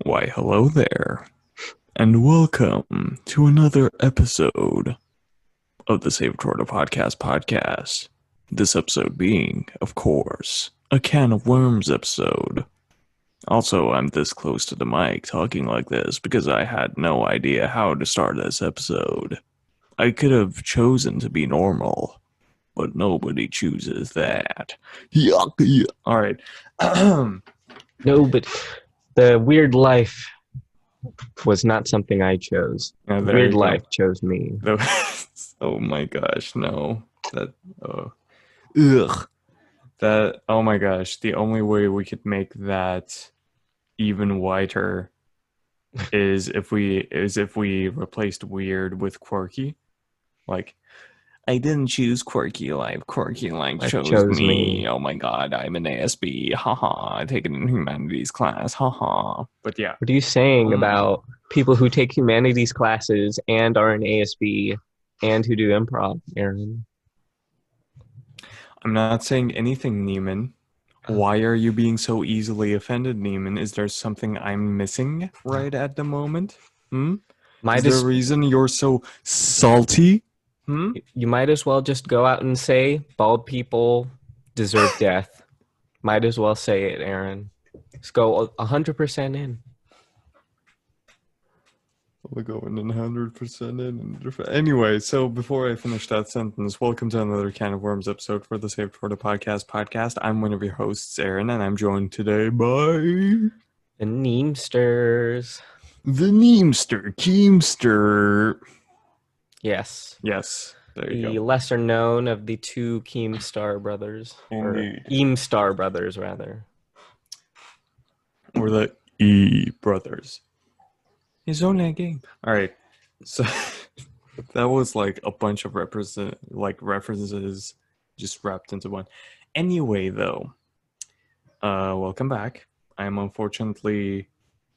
Why, hello there, and welcome to another episode of the Save It For The podcast. This episode being, of course, a can of worms episode. Also, I'm this close to the mic talking like this because I had no idea how to start this episode. I could have chosen to be normal, but nobody chooses that. Yuck. Alright. No, but the weird life was not something I chose. Yeah, The there weird you go. life chose me. Oh my gosh, no. Ugh. Oh my gosh, the only way we could make that even whiter is if we replaced weird with quirky. Like, I didn't choose quirky life. Quirky life chose me. Oh my god, I'm an ASB. Haha, I take it in humanities class. Haha. But yeah. What are you saying about people who take humanities classes and are in ASB and who do improv, Aaron? I'm not saying anything, Neiman. Why are you being so easily offended, Neiman? Is there something I'm missing right at the moment? Is there a reason you're so salty? You might as well just go out and say bald people deserve death. Might as well say it, Aaron. Let's go 100% in. We're going 100% in. Anyway, so before I finish that sentence, welcome to another Can of Worms episode for the Save It For The podcast. I'm one of your hosts, Aaron, and I'm joined today by... the Neemsters. The Neemster, Keemster. Yes. There you go. The lesser known of the two Keemstar brothers. Indeed. Or Eamstar brothers, rather. Or the E brothers. It's only a game. All right. So that was like a bunch of references just wrapped into one. Anyway, though, welcome back. I am unfortunately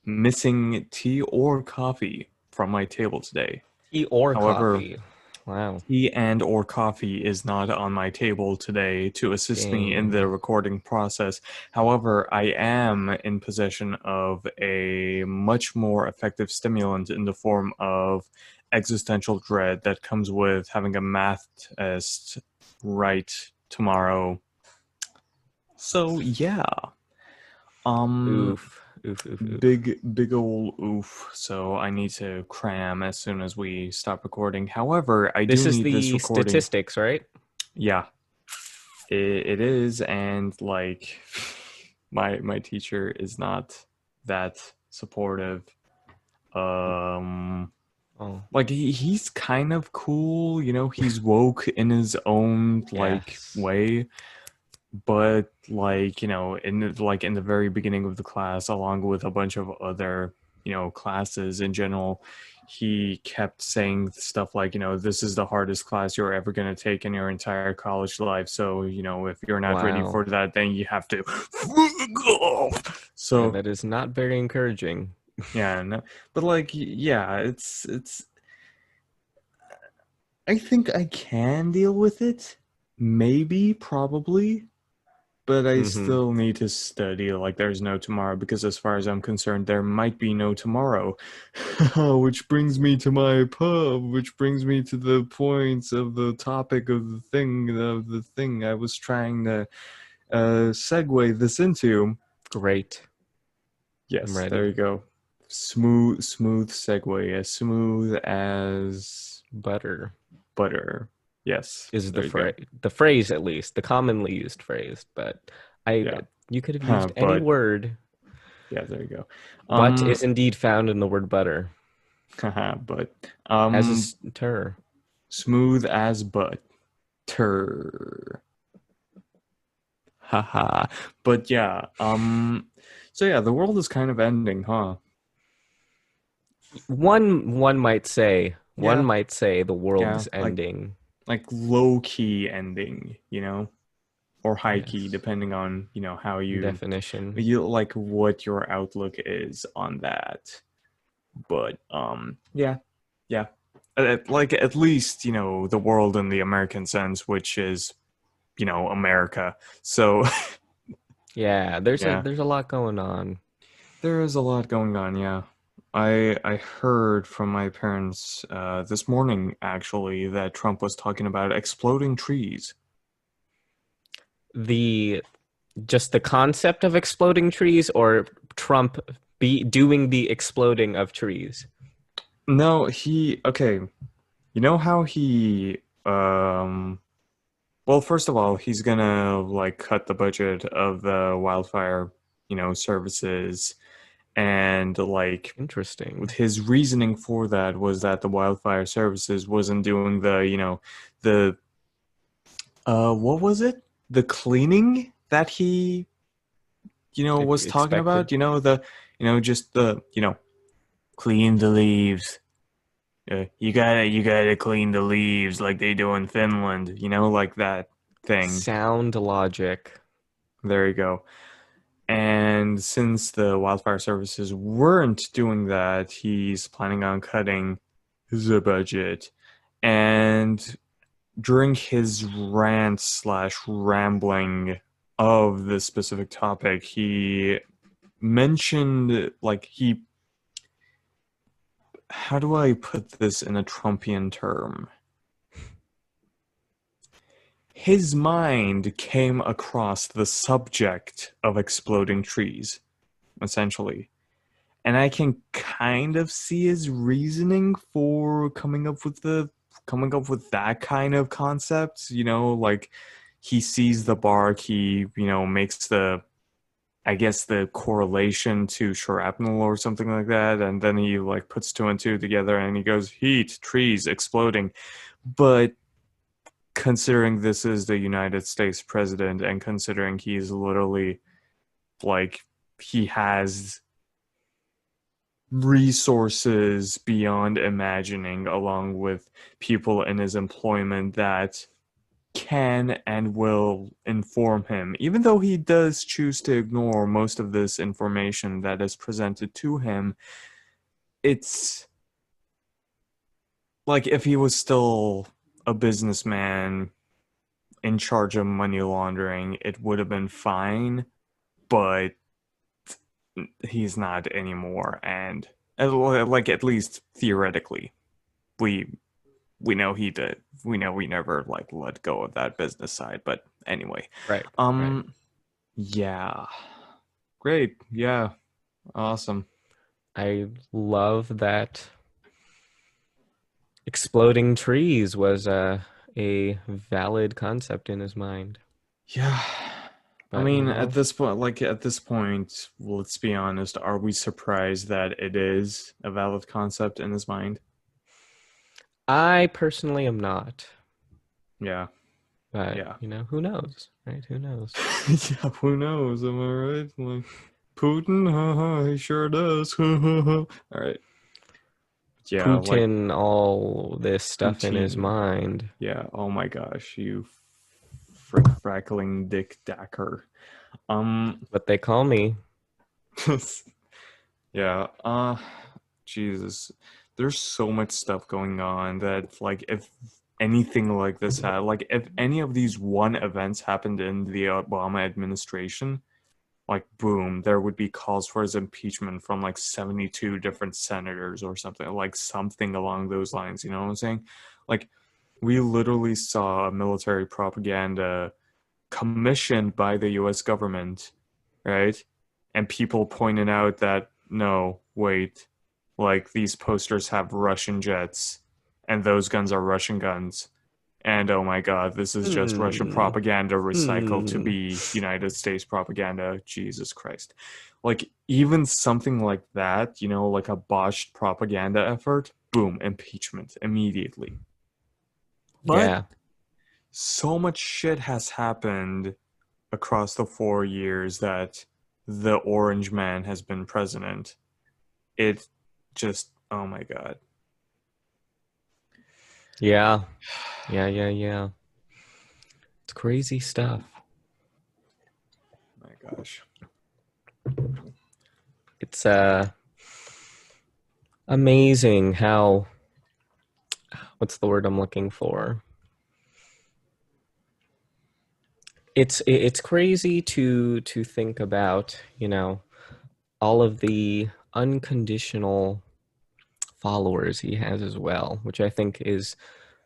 missing tea or coffee from my table today. However, coffee. Wow. Tea and or coffee is not on my table today to assist me in the recording process. However, I am in possession of a much more effective stimulant in the form of existential dread that comes with having a math test right tomorrow. So yeah. Oof. Big ol' oof. So I need to cram as soon as we stop recording. However, this is the statistics, right? Yeah, it is, and like my teacher is not that supportive. Like he's kind of cool, you know. He's woke in his own way. But like, you know, in the very beginning of the class, along with a bunch of other, you know, classes in general, he kept saying stuff like, you know, this is the hardest class you're ever going to take in your entire college life. So, you know, if you're not ready for that, then you have to go. So that is not very encouraging. Yeah, no, but like, yeah, it's I think I can deal with it. Maybe, probably. But I still need to study like there's no tomorrow, because as far as I'm concerned, there might be no tomorrow. Which brings me to my pub, which brings me to the points of the topic of the thing I was trying to segue this into. Great. Yes, there you go. Smooth segue, as smooth as butter. Yes, is the phrase, at least the commonly used phrase, but you could have used any word. Yeah, there you go. But is indeed found in the word butter. But as a tur. Smooth as butter. Haha. But yeah, so yeah, the world is kind of ending, huh? One might say the world is ending. Like low-key ending, you know, or high-key, depending on, you know, how you definition, like what your outlook is on that. But yeah, like at least, you know, the world in the American sense, which is, you know, America. So yeah, there's a lot going on. There is a lot going on, yeah. I heard from my parents this morning actually that Trump was talking about exploding trees. The just the concept of exploding trees, or Trump be doing the exploding of trees? No, he okay. You know how he well, first of all, he's gonna like cut the budget of the wildfire, services and like with Interesting. his reasoning for that was that the wildfire services wasn't doing the what was it? The cleaning that he, was talking Expected. about, just the, clean the leaves. You gotta clean the leaves like they do in Finland, like that thing. Sound logic. There you go. And since the wildfire services weren't doing that, he's planning on cutting the budget. And during his rant slash rambling of this specific topic, he mentioned, like, how do I put this in a Trumpian term? His mind came across the subject of exploding trees, essentially. And I can kind of see his reasoning for coming up with that kind of concept, like he sees the bark, he, makes I guess the correlation to shrapnel or something like that, and then he like puts two and two together and he goes heat, trees exploding. But considering this is the United States president and considering he's literally like he has resources beyond imagining, along with people in his employment that can and will inform him, even though he does choose to ignore most of this information that is presented to him. It's like if he was still a businessman in charge of money laundering, it would have been fine, but he's not anymore. And like, at least theoretically, we we know he did. We know we never like let go of that business side. But anyway, Right. Right. um, yeah, great, yeah, awesome. I love that exploding trees was a valid concept in his mind. Yeah, I But, mean, at this point, let's be honest. Are we surprised that it is a valid concept in his mind? I personally am not. Yeah, But, yeah, who knows, right? Who knows? yeah. Who knows? Am I right? Like Putin? Haha, he sure does. All right. Yeah, like Putin, all this stuff in his poutine. mind. Yeah. Oh my gosh, you frick frackling dick dacker. What they call me. yeah. Jesus. There's so much stuff going on that like if anything like this had like if any of these one events happened in the Obama administration, like boom, there would be calls for his impeachment from like 72 different senators or something along those lines, you know what I'm saying? Like we literally saw military propaganda commissioned by the US government, right? And people pointed out that no, wait, like these posters have Russian jets and those guns are Russian guns. And oh my God, this is just Russian Hmm. propaganda recycled to Hmm. be United States propaganda. Jesus Christ. Like, even something like that, like a botched propaganda effort, boom, impeachment immediately. But Yeah. so much shit has happened across the 4 years that the Orange Man has been president. It just, oh my God. Yeah. Yeah. Yeah. Yeah. It's crazy stuff. My gosh. It's amazing how, what's the word I'm looking for? It's crazy to think about, all of the unconditional followers he has as well, which I think is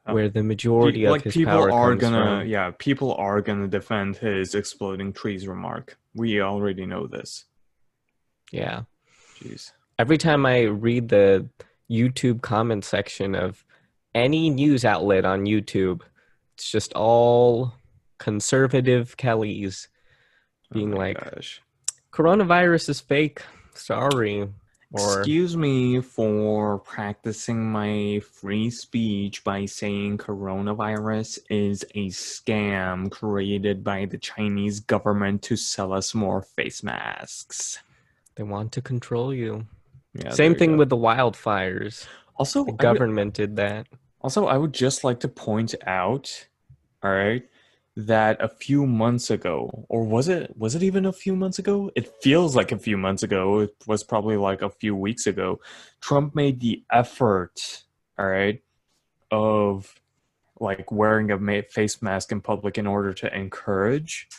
Uh, where the majority of like his power comes from. people are gonna defend his exploding trees remark. We already know this. Yeah. Jeez. Every time I read the YouTube comment section of any news outlet on YouTube, it's just all conservative Kellys Oh being my like, gosh. coronavirus is fake. Sorry. Or Excuse me for practicing my free speech by saying coronavirus is a scam created by the Chinese government to sell us more face masks. they want to control you. Yeah, Same there you thing go. with the wildfires. The Also, government did that. I would just like to point out, all right, that a few months ago, or was it even a few months ago? It feels like a few months ago. It was probably like a few weeks ago. Trump made the effort, all right, of like wearing a face mask in public in order to encourage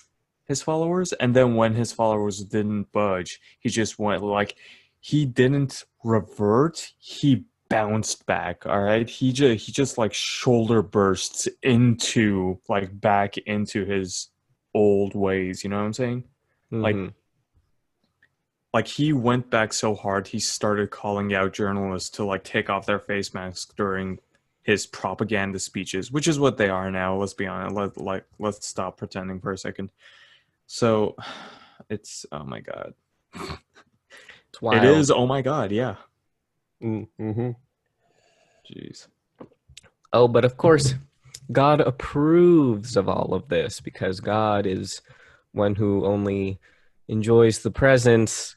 his followers, and then when his followers didn't budge, he just went like he didn't revert, he bounced back. All right, he just like shoulder bursts into like back into his old ways, you know what I'm saying? like Hmm. like he went back so hard he started calling out journalists to like take off their face masks during his propaganda speeches, which is what they are now. Let's be honest. Let's stop pretending for a second. So it's, oh my god. It's It is, wild. oh my god, yeah. Mm-hmm. Jeez. Oh, but of course, God approves of all of this because God is one who only enjoys the presence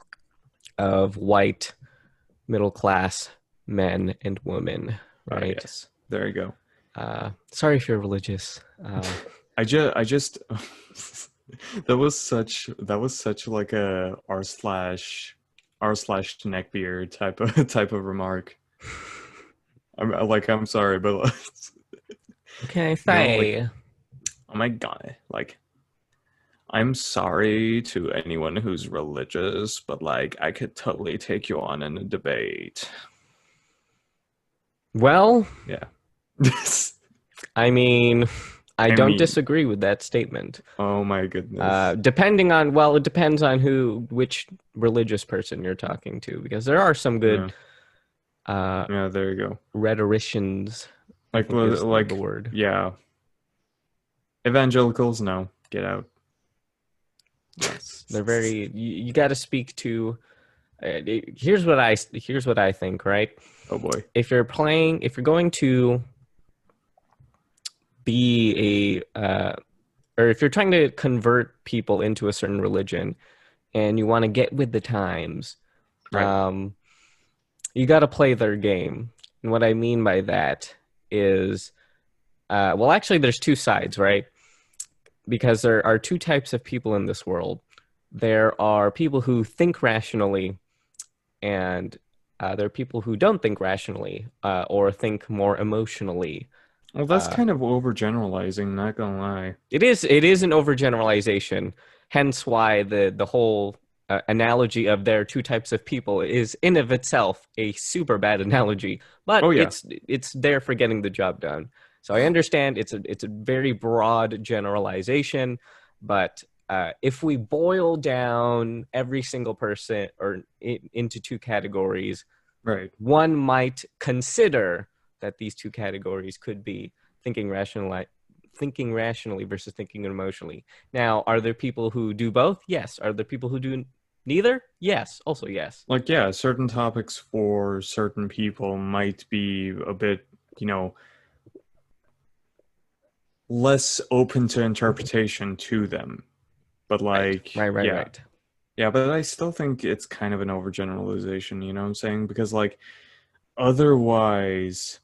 of white middle class men and women, right? Yes. There you go. Sorry if you're religious. I just that was such like a r slash neckbeard type of remark. I'm sorry, but Okay, you know, like, Faye. oh my god, like I'm sorry to anyone who's religious, but like I could totally take you on in a debate. Well, Yeah. I mean, I I don't mean, disagree with that statement. oh my goodness. Depending on, well, it depends on which religious person you're talking to, because there are some Yeah. good uh, Yeah, there you go. rhetoricians, I think is the word. Yeah. Evangelicals, no. Get out. They're very, you got to speak to, here's what I think, right? Oh boy. If you're going to be or if you're trying to convert people into a certain religion and you want to get with the times, Right. um, you got to play their game. And what I mean by that is, well, actually, there's two sides, right? Because there are two types of people in this world. There are people who think rationally, and there are people who don't think rationally or think more emotionally. Well, that's Uh, kind of overgeneralizing, not gonna lie. it is an overgeneralization, hence why the whole analogy of there are two types of people is in of itself a super bad analogy, Oh but yeah. it's there for getting the job done. So I understand it's a very broad generalization, but if we boil down every single person into two categories, Right. one might consider that these two categories could be thinking rationally versus thinking emotionally. Now, are there people who do both? Yes. Are there people who do neither? Yes. Also, yes. Like, yeah, certain topics for certain people might be a bit, you know, less open to interpretation to them. But Right. like, Right. Right. yeah. Right. Yeah, but I still think it's kind of an overgeneralization, you know what I'm saying? Because like otherwise,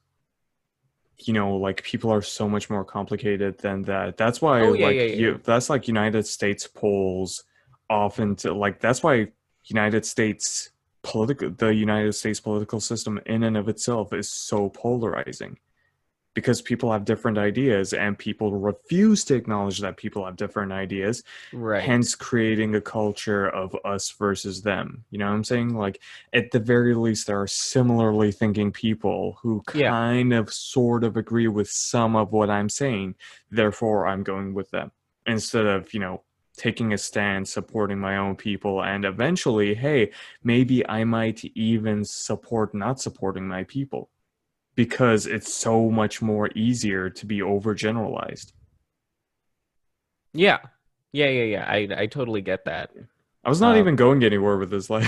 you know, like people are so much more complicated than that. That's why Oh yeah. Yeah. Yeah. that's like United States polls often to like that's why the United States political system in and of itself is so polarizing. because people have different ideas and people refuse to acknowledge that people have different ideas, Right. hence creating a culture of us versus them. You know what I'm saying? Like, at the very least, there are similarly thinking people who Yeah. kind of sort of agree with some of what I'm saying, therefore I'm going with them, instead of, taking a stand, supporting my own people, and eventually, hey, maybe I might even support not supporting my people, because it's so much more easier to be overgeneralized. Yeah. Yeah. I totally get that. I was not Um, even going anywhere with this. Like,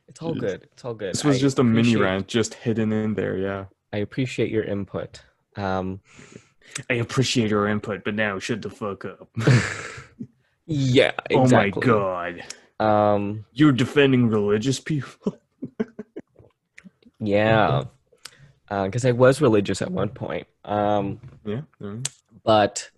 it's all jeez. good. It's all good. This was just a mini rant, just hidden in there. Yeah. I appreciate your input. Um, I appreciate your input, but now shut the fuck up. yeah, Oh my exactly. god. Um, You're defending religious people? yeah, because I was religious at one point. Yeah. Mm. But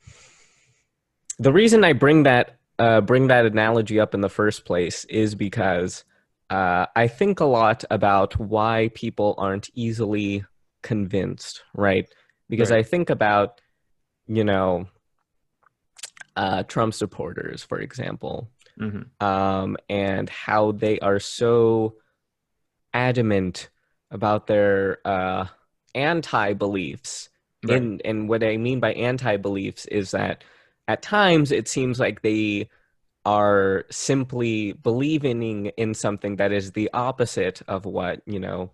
the reason I bring that analogy up in the first place is because I think a lot about why people aren't easily convinced, right? Because Right. I think about, you know, Trump supporters, for example, Hmm. and how they are so adamant about their anti beliefs. Right. And what I mean by anti beliefs is that at times it seems like they are simply believing in something that is the opposite of what, Yeah.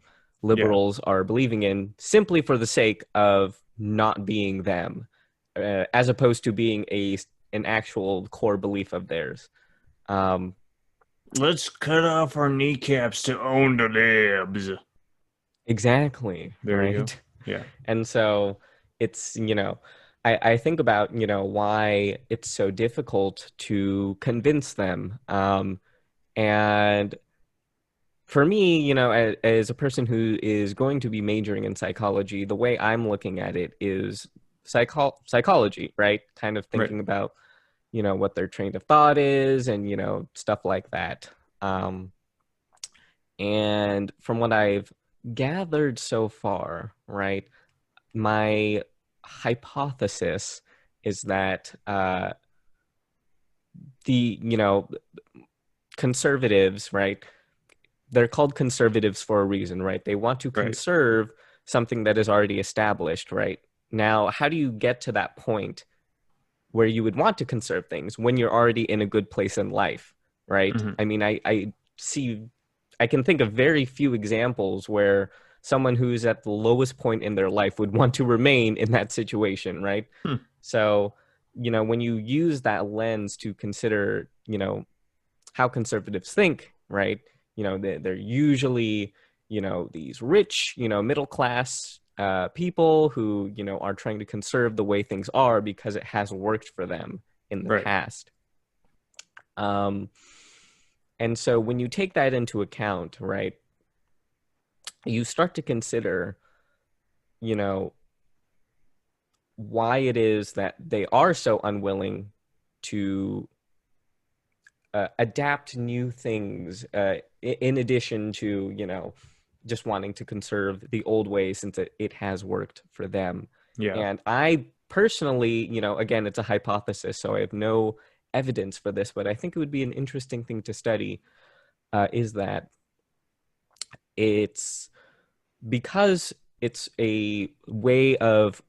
liberals are believing in, simply for the sake of not being them, as opposed to being an actual core belief of theirs. Um, Let's cut off our kneecaps to own the libs. exactly, There you go. right? Yeah. And so it's, I think about, why it's so difficult to convince them. And for me, as a person who is going to be majoring in psychology, the way I'm looking at it is psychology, right? Kind of Right. thinking about, what their train of thought is and, stuff like that. Um, and from what I've gathered so far, right, my hypothesis is that the, conservatives, right, they're called conservatives for a reason, right? They want to Right. conserve something that is already established, right? Now, how do you get to that point where you would want to conserve things when you're already in a good place in life, right? Hmm. I mean, I can think of very few examples where someone who's at the lowest point in their life would want to remain in that situation, right? Hmm. So, when you use that lens to consider, how conservatives think, right? They're usually, these rich, middle class people who, are trying to conserve the way things are because it has worked for them in the Right. past. Um, and so when you take that into account, right, you start to consider, you know, why it is that they are so unwilling to adapt new things in addition to, just wanting to conserve the old way since it has worked for them. Yeah. And I personally, again, it's a hypothesis, so I have no evidence for this, but I think it would be an interesting thing to study, is that it's because it's a way of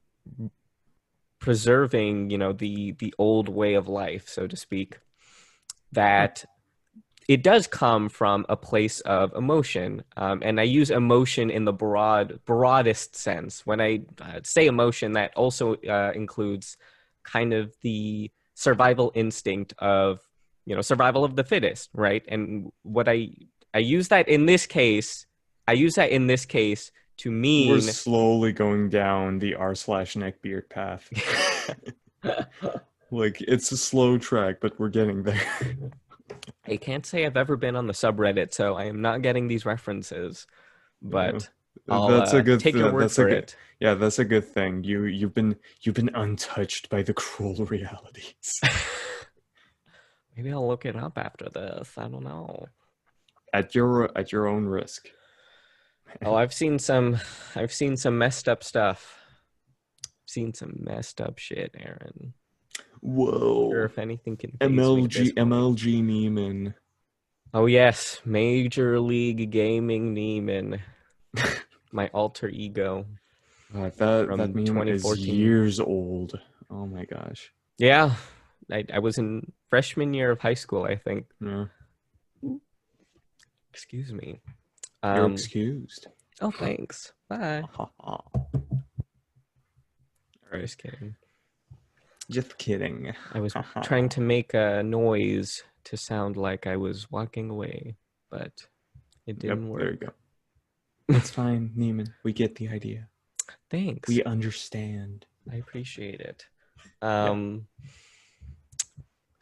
preserving, the old way of life, so to speak, Huh. that it does come from a place of emotion, and I use emotion in the broadest sense. When I say emotion, that also includes kind of the survival instinct of, survival of the fittest, right? And what I use that in this case, I use that in this case to We're mean. slowly going down the r/neckbeard path. Like, it's a slow track, but we're getting there. I can't say I've ever been on the subreddit, so I am not getting these references, Yeah. but I'll That's a good take your word that's a for good it. yeah, that's a good thing. You've been untouched by the cruel realities. Maybe I'll look it up after this. I don't know. At your own risk. Oh, I've seen some messed up stuff. Seen some messed up shit, Aaron. Sure, Whoa. if anything can phase me at this MLG point. Neiman. Oh yes, Major League Gaming Neiman, my alter ego That from meme is 2014. years old. Oh my gosh. Yeah, I was in freshman year of high school, I think. Yeah. Excuse me. You're Um, excused. oh, thanks. Bye. All right. Just kidding. Just kidding. I was trying to make a noise to sound like I was walking away, but it Yep, didn't there you work. go. It's fine, Neiman. We get the idea. Thanks. We understand. I appreciate it. Yep.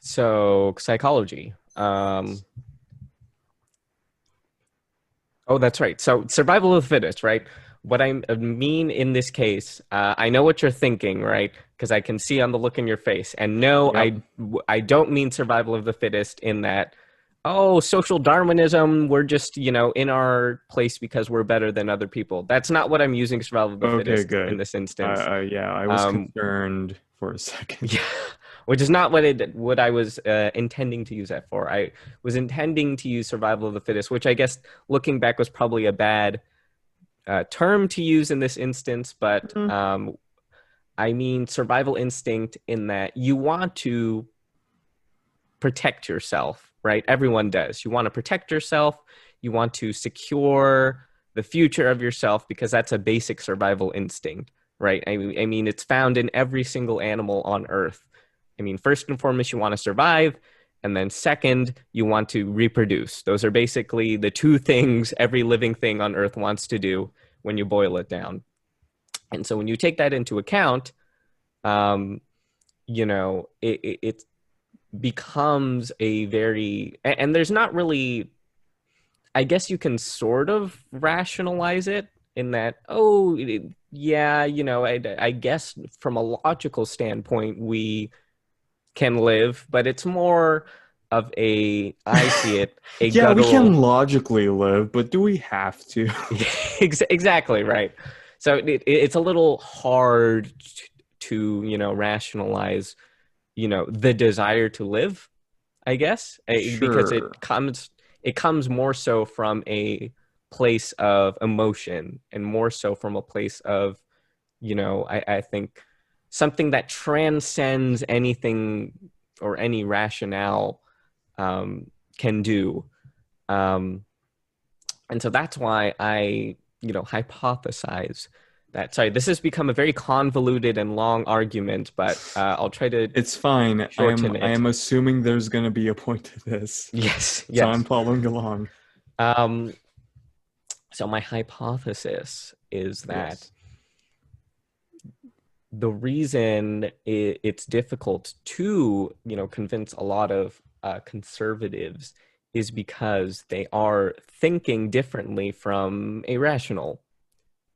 So psychology. Oh, that's right. So survival of the fittest, right? What I mean in this case, I know what you're thinking, right? Because I can see on the look in your face. And no, Yep. I don't mean survival of the fittest in that, oh, social Darwinism, we're just, in our place because we're better than other people. That's not what I'm using survival of the Okay, fittest in good. this instance. Yeah, I was concerned for a second. Yeah, which is not what I was intending to use that for. I was intending to use survival of the fittest, which I guess looking back was probably a bad term to use in this instance, but I mean survival instinct in that you want to protect yourself, right? Everyone does. You want to protect yourself. You want to secure the future of yourself because that's a basic survival instinct, right? I mean, it's found in every single animal on Earth. I mean, first and foremost, you want to survive. And then second, you want to reproduce. Those are basically the two things every living thing on Earth wants to do when you boil it down. And so when you take that into account, it becomes a very, and there's not really, I guess you can sort of rationalize it in that, oh, yeah, I guess from a logical standpoint, we can live, but it's more of I see it, a Yeah, we guttural. can logically live, but do we have to? Exactly right. So it's a little hard to rationalize, the desire to live, I guess, because Sure. it comes more so from a place of emotion and more so from a place of, I think something that transcends anything or any rationale can do. And so that's why I, hypothesize that. Sorry, this has become a very convoluted and long argument, but I'll try to It's fine. shorten I it. am assuming there's gonna be a point to this. Yes, So I'm yes. following along. Um, so my hypothesis is that Yes. the reason it's difficult to, convince a lot of conservatives is because they are thinking differently from a rational.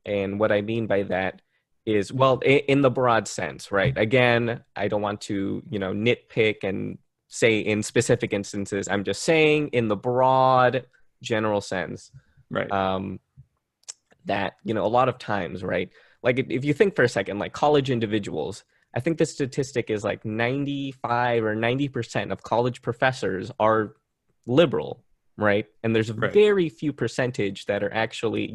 And what I mean by that is, well, in the broad sense, right? Again, I don't want to, nitpick and say in specific instances. I'm just saying in the broad general sense, Right. that, a lot of times, right? Like if you think for a second, like college individuals, I think the statistic is like 95 or 90% of college professors are liberal, right? And there's a Right. very few percentage that are actually,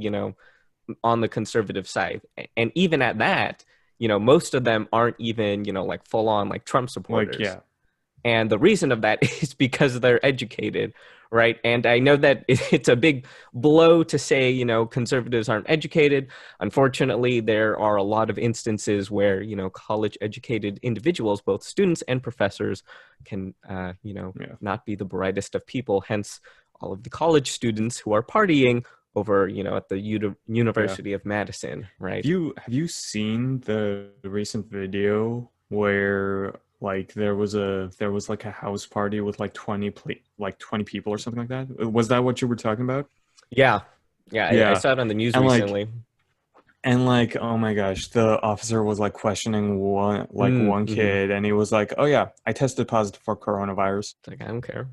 on the conservative side. And even at that, most of them aren't even, like full on like Trump Like, supporters. yeah. And the reason of that is because they're educated, right? And I know that it's a big blow to say, conservatives aren't educated. Unfortunately, there are a lot of instances where, college educated individuals, both students and professors, can, Yeah. not be the brightest of people. Hence, all of the college students who are partying over, at the Yeah. University of Madison, right? Have you seen the recent video where like there was like a house party with like 20 people or something like that? Was that what you were talking about? Yeah. Yeah. I Yeah. saw it on the news And like recently. oh my gosh, the officer was like questioning one Mm-hmm. kid and he was like, "Oh yeah, I tested positive for coronavirus." It's like, I don't care.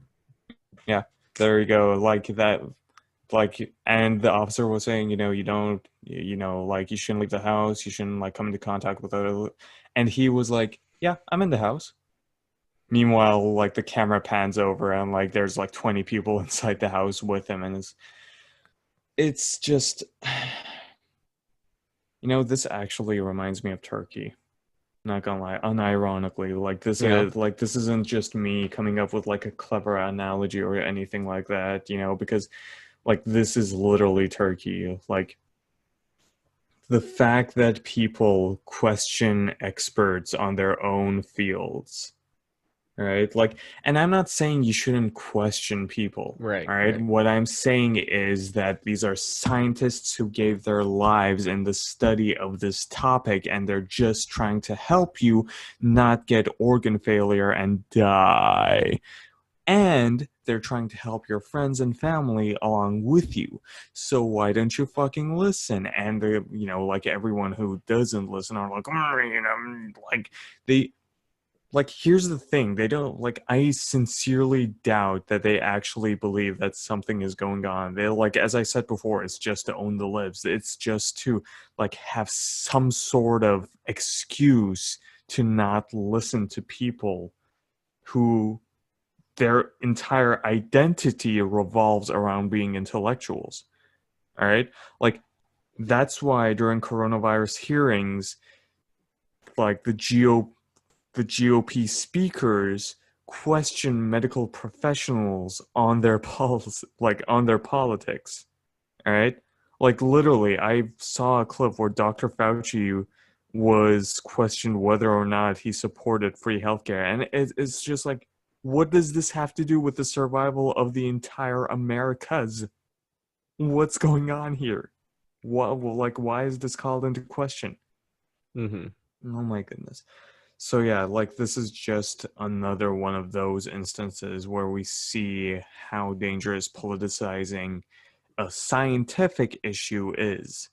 Yeah. There you go. Like like, and the officer was saying, you don't, like, you shouldn't leave the house, you shouldn't like come into contact with other, and he was like, yeah, I'm in the house. Meanwhile, like the camera pans over and like there's like 20 people inside the house with him, and it's just, this actually reminds me of Turkey. Not gonna lie, unironically, Yeah. like this isn't just me coming up with like a clever analogy or anything like that, because like this is literally Turkey. Like the fact that people question experts on their own fields, right? Like, and I'm not saying you shouldn't question people. Right. All right. Right. What I'm saying is that these are scientists who gave their lives in the study of this topic, and they're just trying to help you not get organ failure and die. And they're trying to help your friends and family along with you. So why don't you fucking listen? And they, like everyone who doesn't listen are like, like they, like, here's the thing, they don't, like, I sincerely doubt that they actually believe that something is going on. They, like, as I said before, it's just to own the libs. It's just to like have some sort of excuse to not listen to people who their entire identity revolves around being intellectuals. All right, like that's why during coronavirus hearings, like the GOP speakers question medical professionals on their like on their politics. All right, like literally, I saw a clip where Dr. Fauci was questioned whether or not he supported free healthcare, and it's just like, what does this have to do with the survival of the entire Americas? What's going on here? What, like, why is this called into question? Mm-hmm. Oh my goodness. So yeah, like this is just another one of those instances where we see how dangerous politicizing a scientific issue is.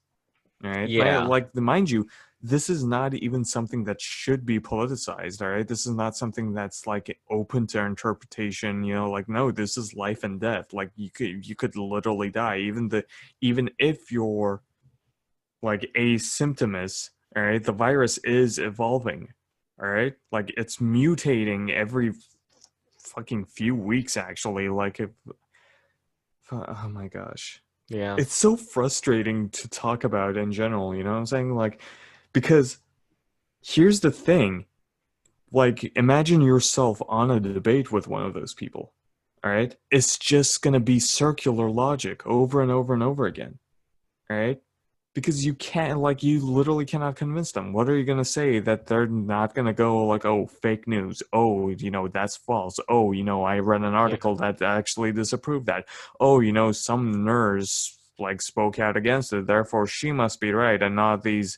All right. Yeah. Mind you, this is not even something that should be politicized. All right. This is not something that's like open to interpretation. Like, no, this is life and death. Like you could literally die. Even if you're like asymptomous, all right, the virus is evolving. All right. Like it's mutating every fucking few weeks, actually. Oh my gosh. Yeah. It's so frustrating to talk about in general, you know what I'm saying? Like, because here's the thing, like, imagine yourself on a debate with one of those people, all right? It's just gonna be circular logic over and over and over again, all right? Because you can't, like, you literally cannot convince them. What are you gonna say that they're not gonna go like, oh, fake news, oh, that's false, oh, I read an Yeah. article that actually disapproved that, oh, some nurse like spoke out against it, therefore she must be right, and not these,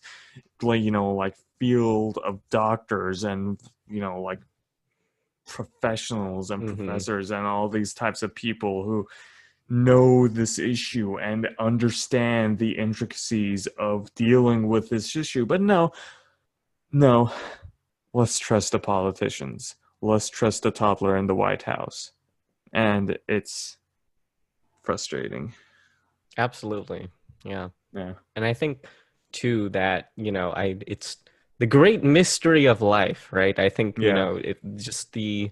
like, like field of doctors and like professionals and Mm-hmm. professors and all these types of people who know this issue and understand the intricacies of dealing with this issue. But no, no, let's trust the politicians. Let's trust the toddler in the White House. And it's frustrating. Absolutely. Yeah. Yeah. And I think too that, it's the great mystery of life, right? I think, Yeah. it just the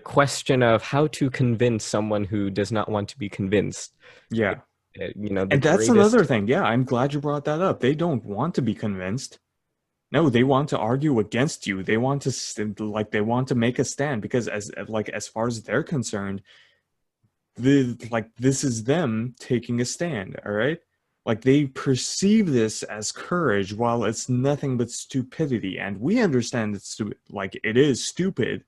question of how to convince someone who does not want to be convinced. Yeah. The And that's another greatest. thing. Yeah, I'm glad you brought that up. They don't want to be convinced. No, they want to argue against you. They want to they want to make a stand, because as far as they're concerned, this is them taking a stand, all right? Like they perceive this as courage while it's nothing but stupidity, and we understand it's stupid, like it is stupid,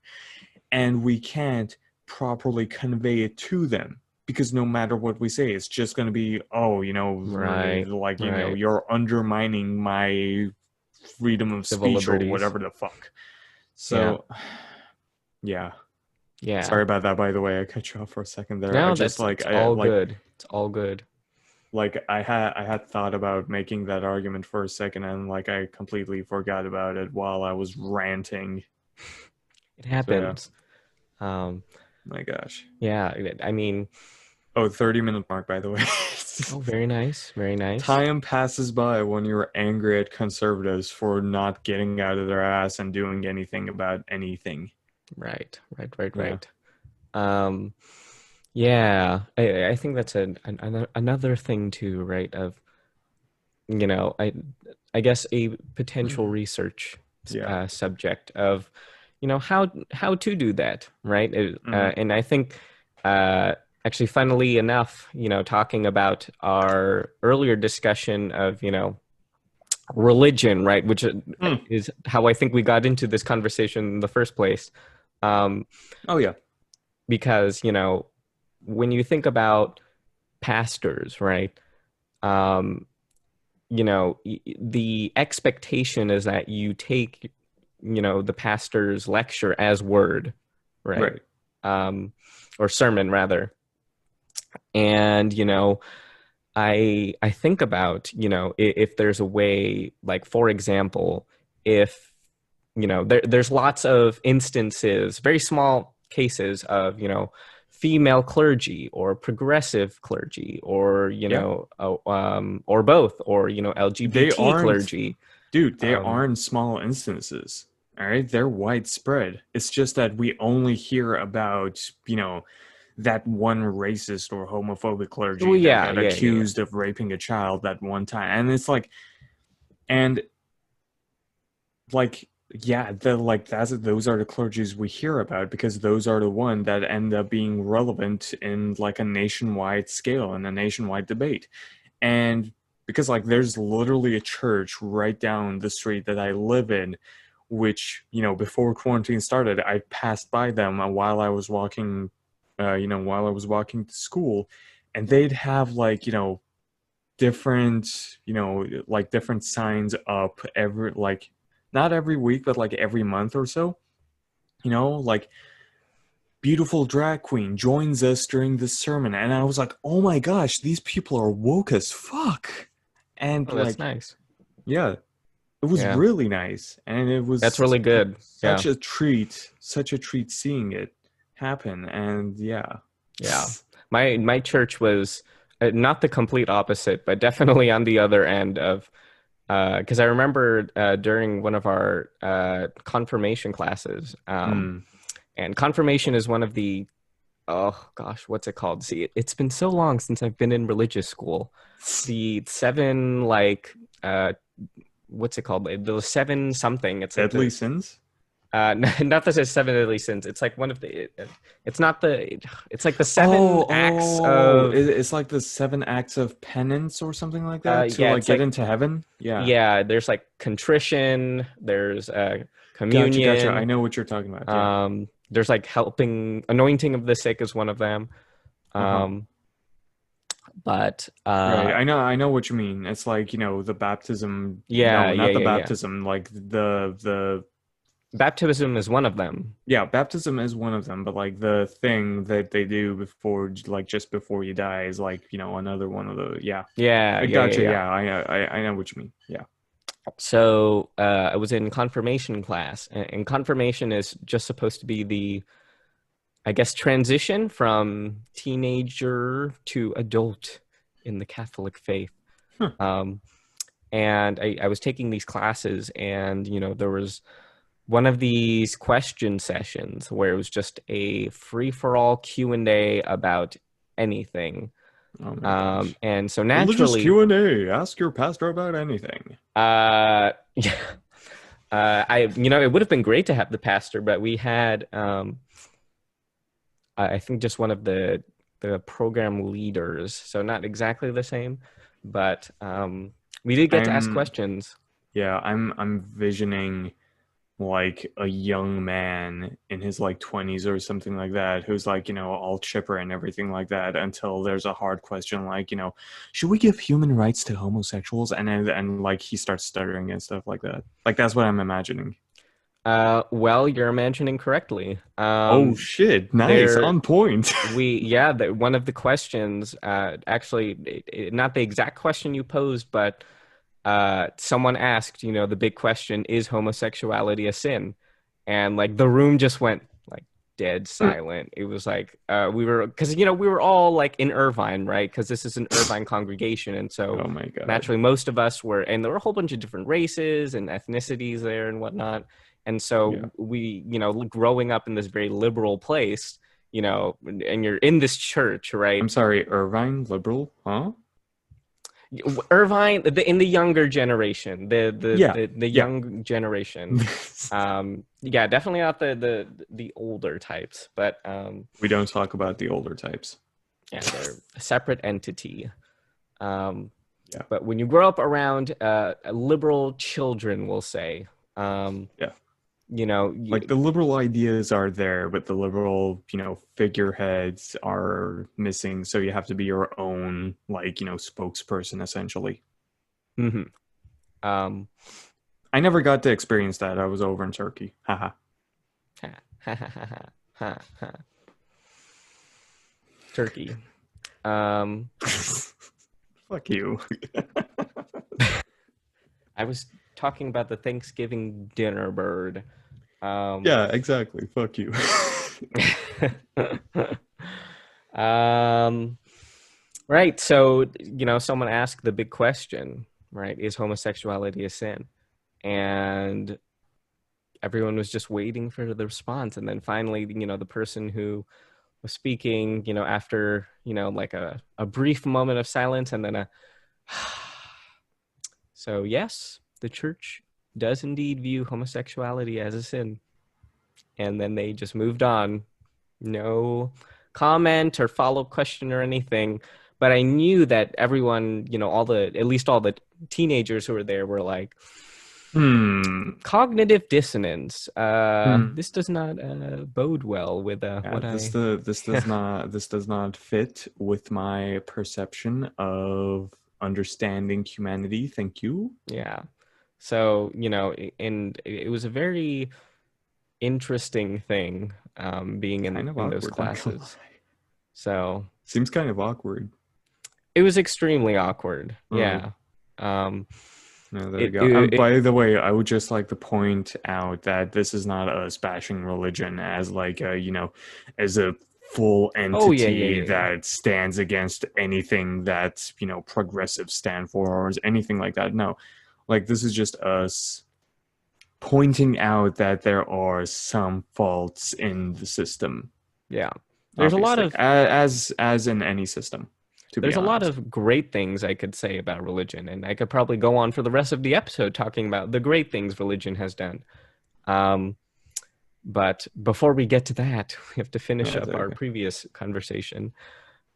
and we can't properly convey it to them, because no matter what we say, it's just going to be, oh, Right. like, Right. you're undermining my freedom of Civil speech or liberties. whatever the fuck. Yeah. So yeah, Yeah. sorry about that, by the way. I cut you off for a second there. I No, just that's like it's I all good. It's all good. I had thought about making that argument for a second, and like I completely forgot about it while I was ranting. It So yeah, happens. Um, my gosh. yeah, I mean, Oh, 30-minute mark, by the way. Oh, very nice, very nice. Time passes by when you're angry at conservatives for not getting out of their ass and doing anything about anything. Right, right, right, Yeah. right. Um, yeah, I think that's another thing too, right? Of you know, I guess a potential research Yeah. subject of how to do that, right? Hmm. And I think uh, actually, funnily enough, talking about our earlier discussion of religion, right, which Mm. is how I think we got into this conversation in the first place. Um, Oh, yeah. because when you think about pastors, right? Um, the expectation is that you take the pastor's lecture as word, right? Right. um or sermon rather. And I think about if there's a way, like, for example, if there's lots of instances, very small cases of female clergy or progressive clergy, or Yeah. or both, or They LGBT aren't, clergy. dude, they um aren't small instances. All right. They're widespread. It's just that we only hear about, that one racist or homophobic well, clergy that yeah, got yeah, yeah, yeah. accused of raping a child that one time. And it's like, and like, yeah, the like that's those are the clergies we hear about because those are the one that end up being relevant in like a nationwide scale and a nationwide debate. And because like there's literally a church right down the street that I live in, which, before quarantine started, I passed by them while I was walking, while I was walking to school, and they'd have like, different, like different signs up every, like, not every week, but like every month or so, like beautiful drag queen joins us during this sermon. And I was like, oh my gosh, these people are woke as fuck. And Oh, that's like, nice. yeah, it was Yeah, really nice. And it that's was really good. Yeah, such a treat seeing it happen. And yeah. yeah. My church was not the complete opposite, but definitely on the other end of, because I remember during one of our confirmation classes. Mm. And confirmation is one of the, oh gosh, what's it called? See, it's been so long since I've been in religious school. The seven, like, what's it called? The seven something. It's like Deadly the sins? not that it's seven deadly sins. It's like one of the. It's not the. It's like the seven Oh, acts it, of. it's like the 7 acts of penance or something like that to Yeah, like it's get like, into heaven. Yeah. yeah. There's like contrition. There's Gotcha, gotcha. I communion. know what you're talking about. Yeah. There's like helping, anointing of the sick is one of them. Uh-huh. Um, but Right. I know what you mean. It's like, the baptism, yeah, no, yeah, not the yeah, yeah. baptism, like the Baptism is one of them. yeah, baptism is one of them, but like the thing that they do before, like just before you die is like, another one of the, yeah. Yeah, I yeah, yeah, gotcha. yeah. Yeah. I know what you mean. Yeah. So I was in confirmation class, and confirmation is just supposed to be the, I guess, transition from teenager to adult in the Catholic faith. Huh. Um, and I was taking these classes, and there was one of these question sessions where it was just a free for all Q&A about anything. Oh my gosh. And so Religious naturally, Q&A. Ask your pastor about anything. yeah, it would have been great to have the pastor, but we had, I think, just one of the program leaders, so not exactly the same, but we did get to ask I'm questions. Yeah, I'm visioning like a young man in his like 20s or something like that who's like, all chipper and everything like that until there's a hard question like, should we give human rights to homosexuals? And like he starts stuttering and stuff like that. Like that's what I'm imagining. Well, you're imagining correctly. Oh shit, nice, There on point. yeah, one of the questions, actually, not the exact question you posed, but someone asked, the big question, is homosexuality a sin? And like the room just went like dead silent. It was like we were all like in Irvine, right? Because this is an Irvine congregation, and so Oh my God. naturally most of us were, and there were a whole bunch of different races and ethnicities there and whatnot. And so we, growing up in this very liberal place, and you're in this church, right? I'm sorry, Irvine liberal, huh? Irvine, in the younger generation, the Yeah. young generation. Yeah, definitely not the older types, but We don't talk about the older types. yeah, they're a separate entity. Yeah. But when you grow up around liberal children, we'll say, Yeah. like the liberal ideas are there, but the liberal, figureheads are missing. So you have to be your own, spokesperson, essentially. Mm-hmm. I never got to experience that. I was over in Turkey. Haha. Turkey. Fuck you. I was talking about the Thanksgiving dinner bird. Yeah, exactly. Fuck you. Right. So, someone asked the big question, right? Is homosexuality a sin? And everyone was just waiting for the response. And then finally, the person who was speaking, after, like a brief moment of silence and then a so yes, the church does indeed view homosexuality as a sin. And then they just moved on. No comment or follow-up question or anything. But I knew that everyone, at least all the teenagers who were there were like, cognitive dissonance. This does not bode well with this does not fit with my perception of understanding humanity. Thank you. Yeah. So, and it was a very interesting thing being in those classes. So seems kind of awkward. It was extremely awkward. Yeah. No, there you go. By the way, I would just like to point out that this is not us bashing religion as as a full entity that stands against anything that, progressives stand for or anything like that. No, this is just us pointing out that there are some faults in the system. Yeah. There's obviously. A lot of... As in any system. There's a lot of great things I could say about religion, and I could probably go on for the rest of the episode talking about the great things religion has done. But before we get to that, we have to finish up our previous conversation.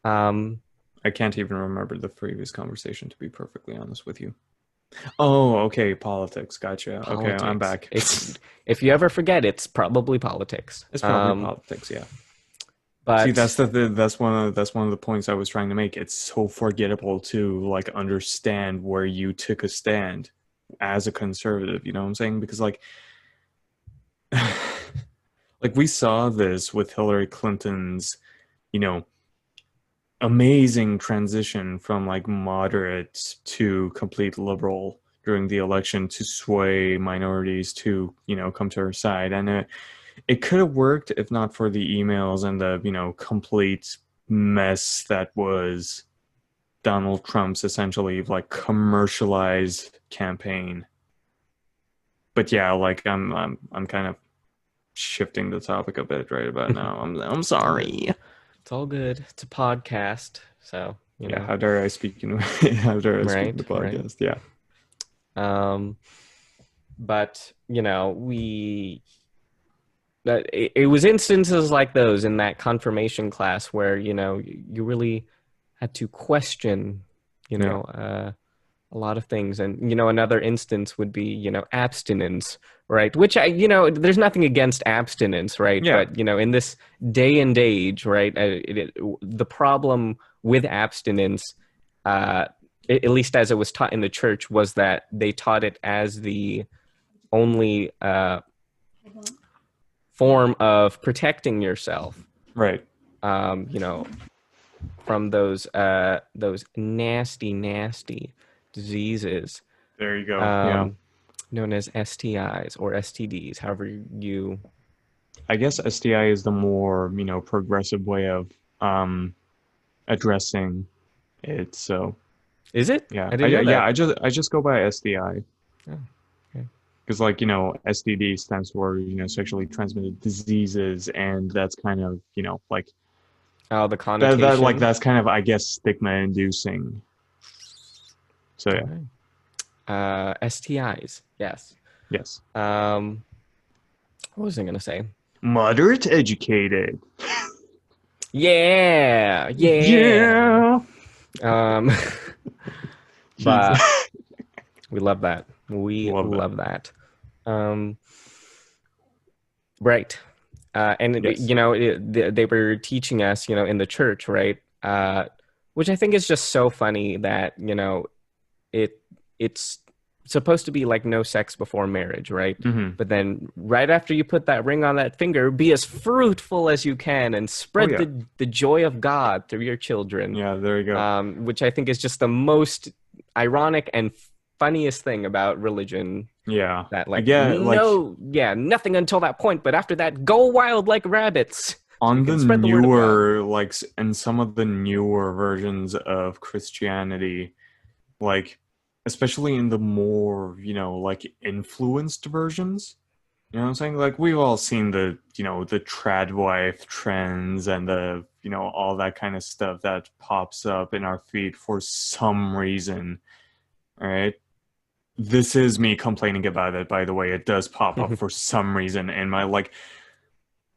I can't even remember the previous conversation, to be perfectly honest with you. Oh, okay, politics. Gotcha. Politics. Okay, I'm back. If you ever forget, it's probably politics. It's probably politics, yeah. But see, that's one of the points I was trying to make. It's so forgettable to understand where you took a stand as a conservative. You know what I'm saying? Because we saw this with Hillary Clinton's, amazing transition from moderate to complete liberal during the election to sway minorities to come to her side, and it could have worked if not for the emails and the complete mess that was Donald Trump's essentially commercialized campaign. But yeah, I'm kind of shifting the topic a bit right about now. I'm sorry. It's all good. It's a podcast, so yeah. How dare I speak in how dare I speak in the podcast? Right. Yeah. But it was instances like those in that confirmation class where you really had to question a lot of things. And another instance would be abstinence, right? Which there's nothing against abstinence, right? Yeah. But in this day and age, right, the problem with abstinence, at least as it was taught in the church, was that they taught it as the only form of protecting yourself, right? From those nasty diseases. There you go. Known as STIs or STDs, however you I guess STI is the more, progressive way of addressing it. So Is it? yeah, I didn't know that. I just go by STI Oh, okay. because STD stands for sexually transmitted diseases, and that's kind of like Oh, the that like connotation. that's kind of I guess stigma inducing. So All yeah, right. STIs. Yes. yes, Um, what was I gonna say? moderate educated. Yeah, yeah. Yeah. Um, Jesus. but we love that. We Love that. love that. Um, right. And Yes. they were teaching us, in the church, right? Which I think is just so funny that, it it's supposed to be like no sex before marriage, right? Hmm. But then right after you put that ring on that finger, be as fruitful as you can and Oh spread yeah. the joy of God through your children. Yeah, there you go. Which I think is just the most ironic and funniest thing about religion. Yeah. That like Again, like no, yeah, nothing until that point, but after that, go wild like rabbits, so you on the can spread the word of God. newer, like in some of the newer versions of Christianity, like especially in the more, like influenced versions, you know what I'm saying? Like we've all seen the trad wife trends and all that kind of stuff that pops up in our feed for some reason, all right? This is me complaining about it, by the way. It does pop up for some reason in my like.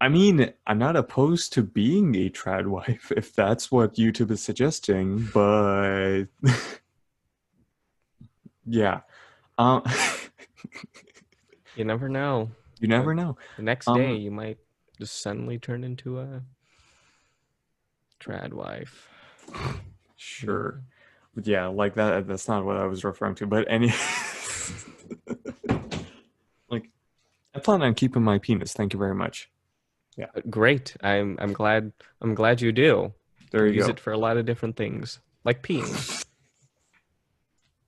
I mean, I'm not opposed to being a trad wife if that's what YouTube is suggesting, but yeah, um, You never know. you The, never know. the next day, Um, you might just suddenly turn into a trad wife. Yeah. sure, but yeah, like that. That's not what I was referring to, but any, like, I plan on keeping my penis. Thank you very much. Yeah, Great. I'm glad you do. You there can you use go. it for a lot of different things, like peeing.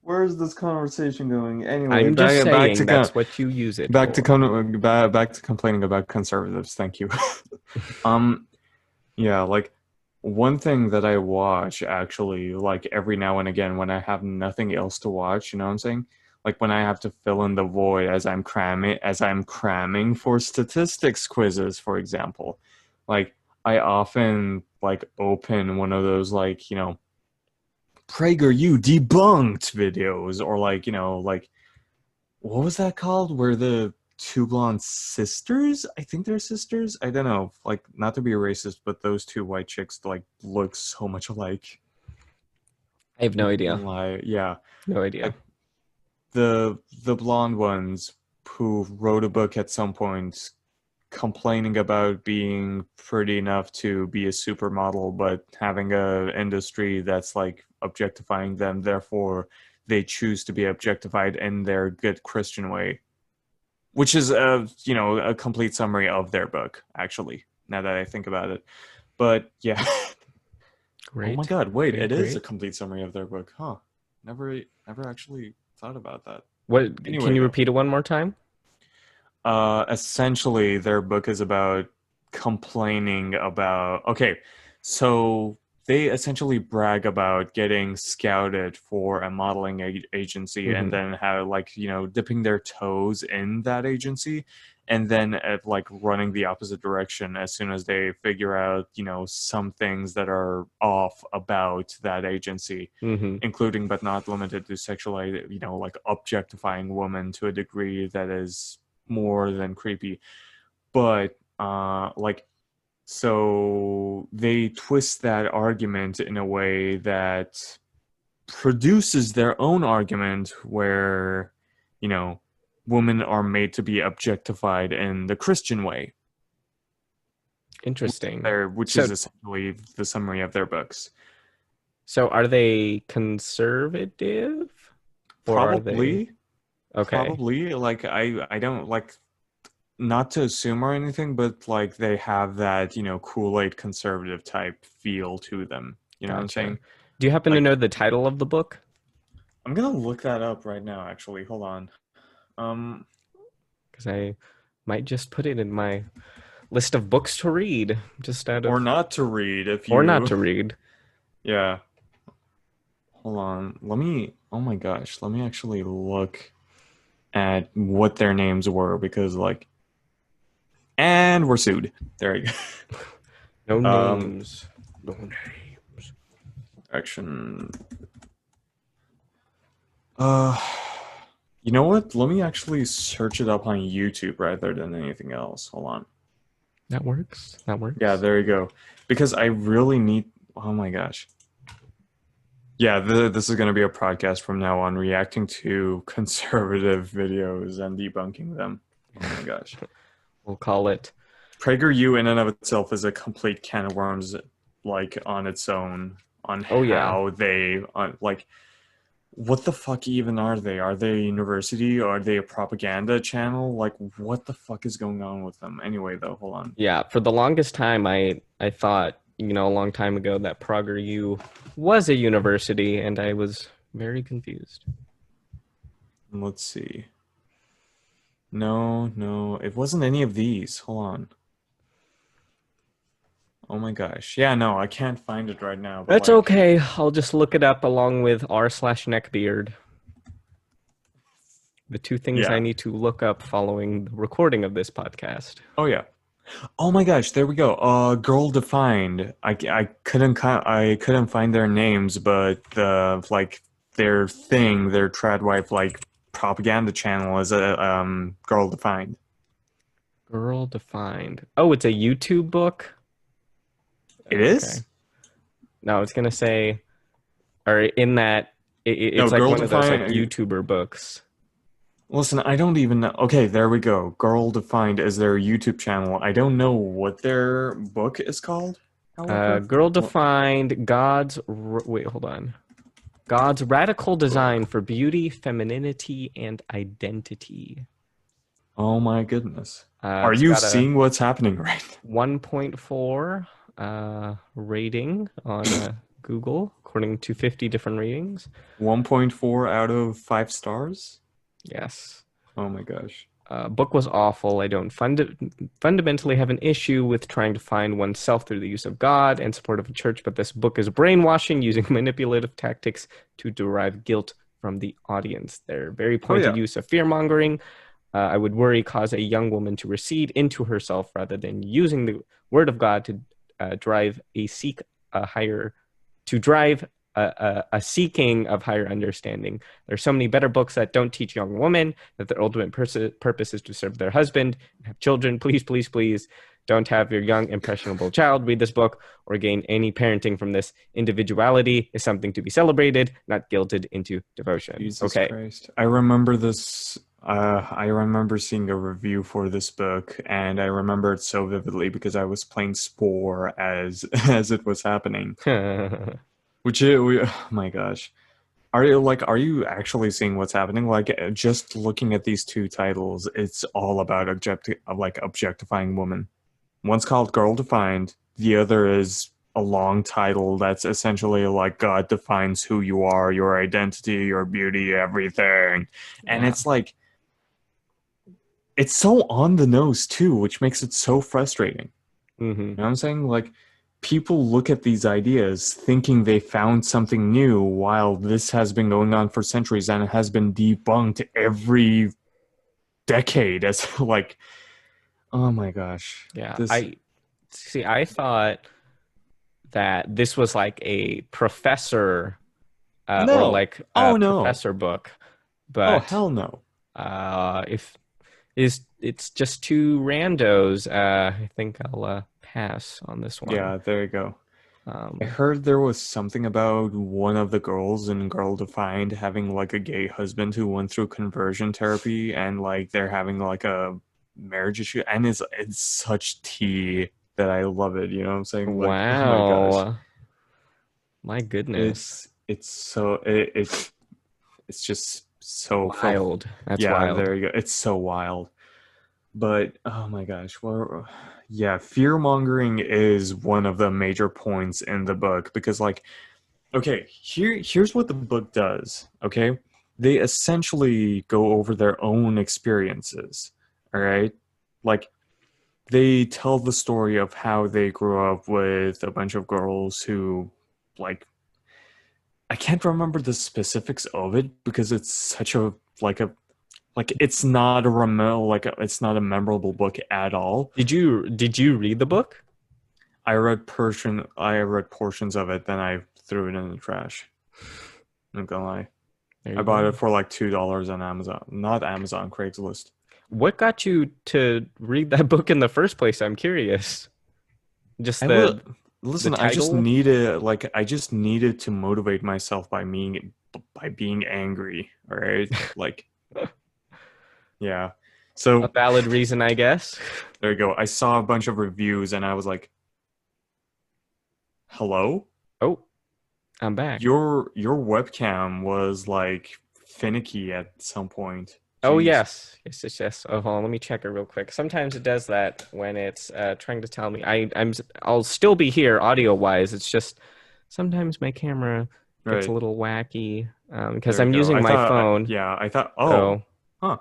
Where's this conversation going? Anyway, I'm just back saying to that's what you use it back to for. back to complaining about conservatives. Thank you. Um, yeah, like one thing that I watch actually, like every now and again when I have nothing else to watch, you know what I'm saying? Like when I have to fill in the void as I'm cramming for statistics quizzes, for example. Like I often like open one of those like, Prageru debunked videos or like, like what was that called? Where the two blonde sisters? I think they're sisters. I don't know. Like, not to be racist, but those two white chicks like look so much alike. I have no idea. Like, yeah, No idea. like the blonde ones who wrote a book at some point complaining about being pretty enough to be a supermodel, but having a industry that's like objectifying them. Therefore, they choose to be objectified in their good Christian way, which is a complete summary of their book actually now that I think about it, but yeah. Oh my Great. god, wait, Great. it is a Great. complete summary of their book, huh? Never actually thought about that. What can Anyway you though, repeat it one more time? essentially their book is about complaining about, okay, so they essentially brag about getting scouted for a modeling agency and Mm-hmm. then how like dipping their toes in that agency and then like running the opposite direction as soon as they figure out some things that are off about that agency, Mm-hmm. including but not limited to sexually, like objectifying women to a degree that is more than creepy. But like, so they twist that argument in a way that produces their own argument where, you know, women are made to be objectified in the Christian way, Interesting. which is So, essentially the summary of their books. so are they conservative or are they Probably, okay? probably. Like I don't like, not to assume or anything, but like they have that, Kool-Aid conservative type feel to them. You know what I'm Gotcha. saying? Do you happen to Like know the title of the book? I'm gonna look that up right now, actually. Hold on. Um, Because I might just put it in my list of books to read, just out Or of not to read if or not you. to read. Yeah. Hold on. Let me. Oh my gosh. Let me actually look at what their names were because, like, and we're sued. There you No go. names. No names. Action. Uh, you know what? Let me actually search it up on YouTube rather than anything else. Hold on. That works. That Yeah, works. there you go. Because I really need. Oh my gosh. Yeah, this is going to be a podcast from now on, reacting to conservative videos and debunking them. Oh my gosh. We'll call it. Prageru in and of itself is a complete can of worms, like on its own, on Oh yeah. how they, like, what the fuck even are they? Are they a university? Are they a propaganda channel? Like, what the fuck is going on with them? Anyway, though, hold on. Yeah, for the longest time, I thought, a long time ago that Prageru was a university, and I was very confused. Let's see. No, it wasn't any of these. Hold on. Oh my gosh. Yeah, no, I can't find it right now, but That's like, okay. I'll just look it up along with r/neckbeard. The two things I yeah. need to look up following the recording of this podcast. Oh yeah. Oh my gosh, there we go. Girl Defined. I couldn't find their names, but like their thing, their trad wife like propaganda channel is a Girl Defined. Girl Defined. Oh, it's a YouTube book? It Okay. is? No, it's gonna say, or in that, No, it's like Girl one of those like Defined. YouTuber books. Listen, I don't even know. Okay, there we go. Girl Defined is their YouTube channel. I don't know what their book is called, however. Girl Defined, wait, hold on. God's radical design Book. for beauty, femininity, and identity. Oh my goodness. Are It's you got a seeing what's happening right 1.4 rating on Google, according to 50 different ratings. 1.4 out of 5 stars? Yes. Oh my gosh. Book was awful. I don't fundamentally have an issue with trying to find oneself through the use of God and support of a church, but this book is brainwashing using manipulative tactics to derive guilt from the audience. Their very Oh pointed yeah. use of fear mongering, I would worry, cause a young woman to recede into herself rather than using the word of God to drive a seek a higher to drive a seeking of higher understanding. There's so many better books that don't teach young women that their ultimate purpose is to serve their husband and have children. Please, please, please don't have your young, impressionable child read this book or gain any parenting from this. Individuality is something to be celebrated, not guilted into devotion. Jesus Okay. Christ. I remember this. I remember seeing a review for this book, and I remember it so vividly because I was playing Spore as as it was happening. Oh my gosh. Are you actually seeing what's happening? Like just looking at these two titles, it's all about objectifying women. One's called Girl Defined, the other is a long title that's essentially like God defines who you are, your identity, your beauty, everything. And Yeah. it's like it's so on the nose too, which makes it so frustrating. Mm-hmm. You know what I'm saying? Like, people look at these ideas thinking they found something new while this has been going on for centuries and it has been debunked every decade as like, oh my gosh. Yeah. This, I thought that this was like a professor or no. like a Oh no. professor book, Oh but hell no. if is it's just two randos, I think I'll pass on this one. Yeah, there you go. I Um, heard there was something about one of the girls in Girl Defined having like a gay husband who went through conversion therapy and like they're having like a marriage issue and it's such tea that I love it, you know what I'm saying? Like, oh my gosh. wow, my goodness, It's just so wild. That's yeah, wild. there you go. It's so wild. But oh my gosh, well, yeah, fear mongering is one of the major points in the book because, like, okay, here's what the book does. Okay, they essentially go over their own experiences. All right, like they tell the story of how they grew up with a bunch of girls who, like, I can't remember the specifics of it because it's such a it's not it's not a memorable book at all. Did you read the book? I read portions of it, then I threw it in the trash. I'm not gonna lie. There I you bought go. it for like $2 on Amazon. Not Amazon, Craigslist. What got you to read that book in the first place? I'm curious. Just I will the listen, title? I just needed to motivate myself by being angry. All right. Like, yeah. A So valid reason, I guess. there you go. I saw a bunch of reviews and I was like, hello? Oh, I'm back. Your webcam was like finicky at some point. Oh Jeez. yes. Oh, hold on, let me check it real quick. Sometimes it does that when it's trying to tell me I'll still be here audio wise. It's just sometimes my camera gets a Right. little wacky because There you I'm go. using my phone. Yeah, I thought, oh, So huh.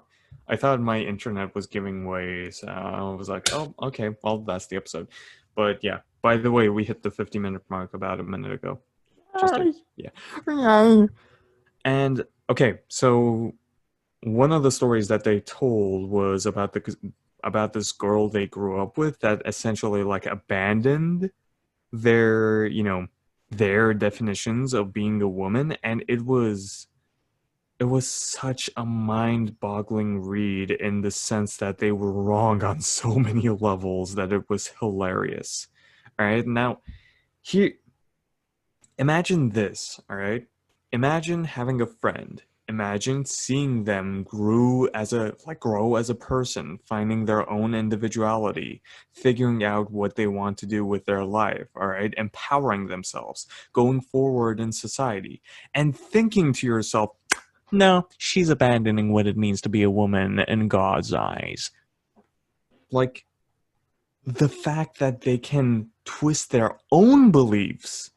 I thought my internet was giving way. So I was like, oh, okay, well, that's the episode. But yeah, by the way, we hit the 50-minute mark about a minute ago. Just to, yeah. And okay, so one of the stories that they told was about this girl they grew up with that essentially like abandoned their, their definitions of being a woman, and it was such a mind-boggling read in the sense that they were wrong on so many levels that it was hilarious. All right, now here, imagine this. All right, imagine having a friend. Imagine seeing them grow as a person, finding their own individuality, figuring out what they want to do with their life, all right, empowering themselves, going forward in society, and thinking to yourself, no, she's abandoning what it means to be a woman in God's eyes. Like, the fact that they can twist their own beliefs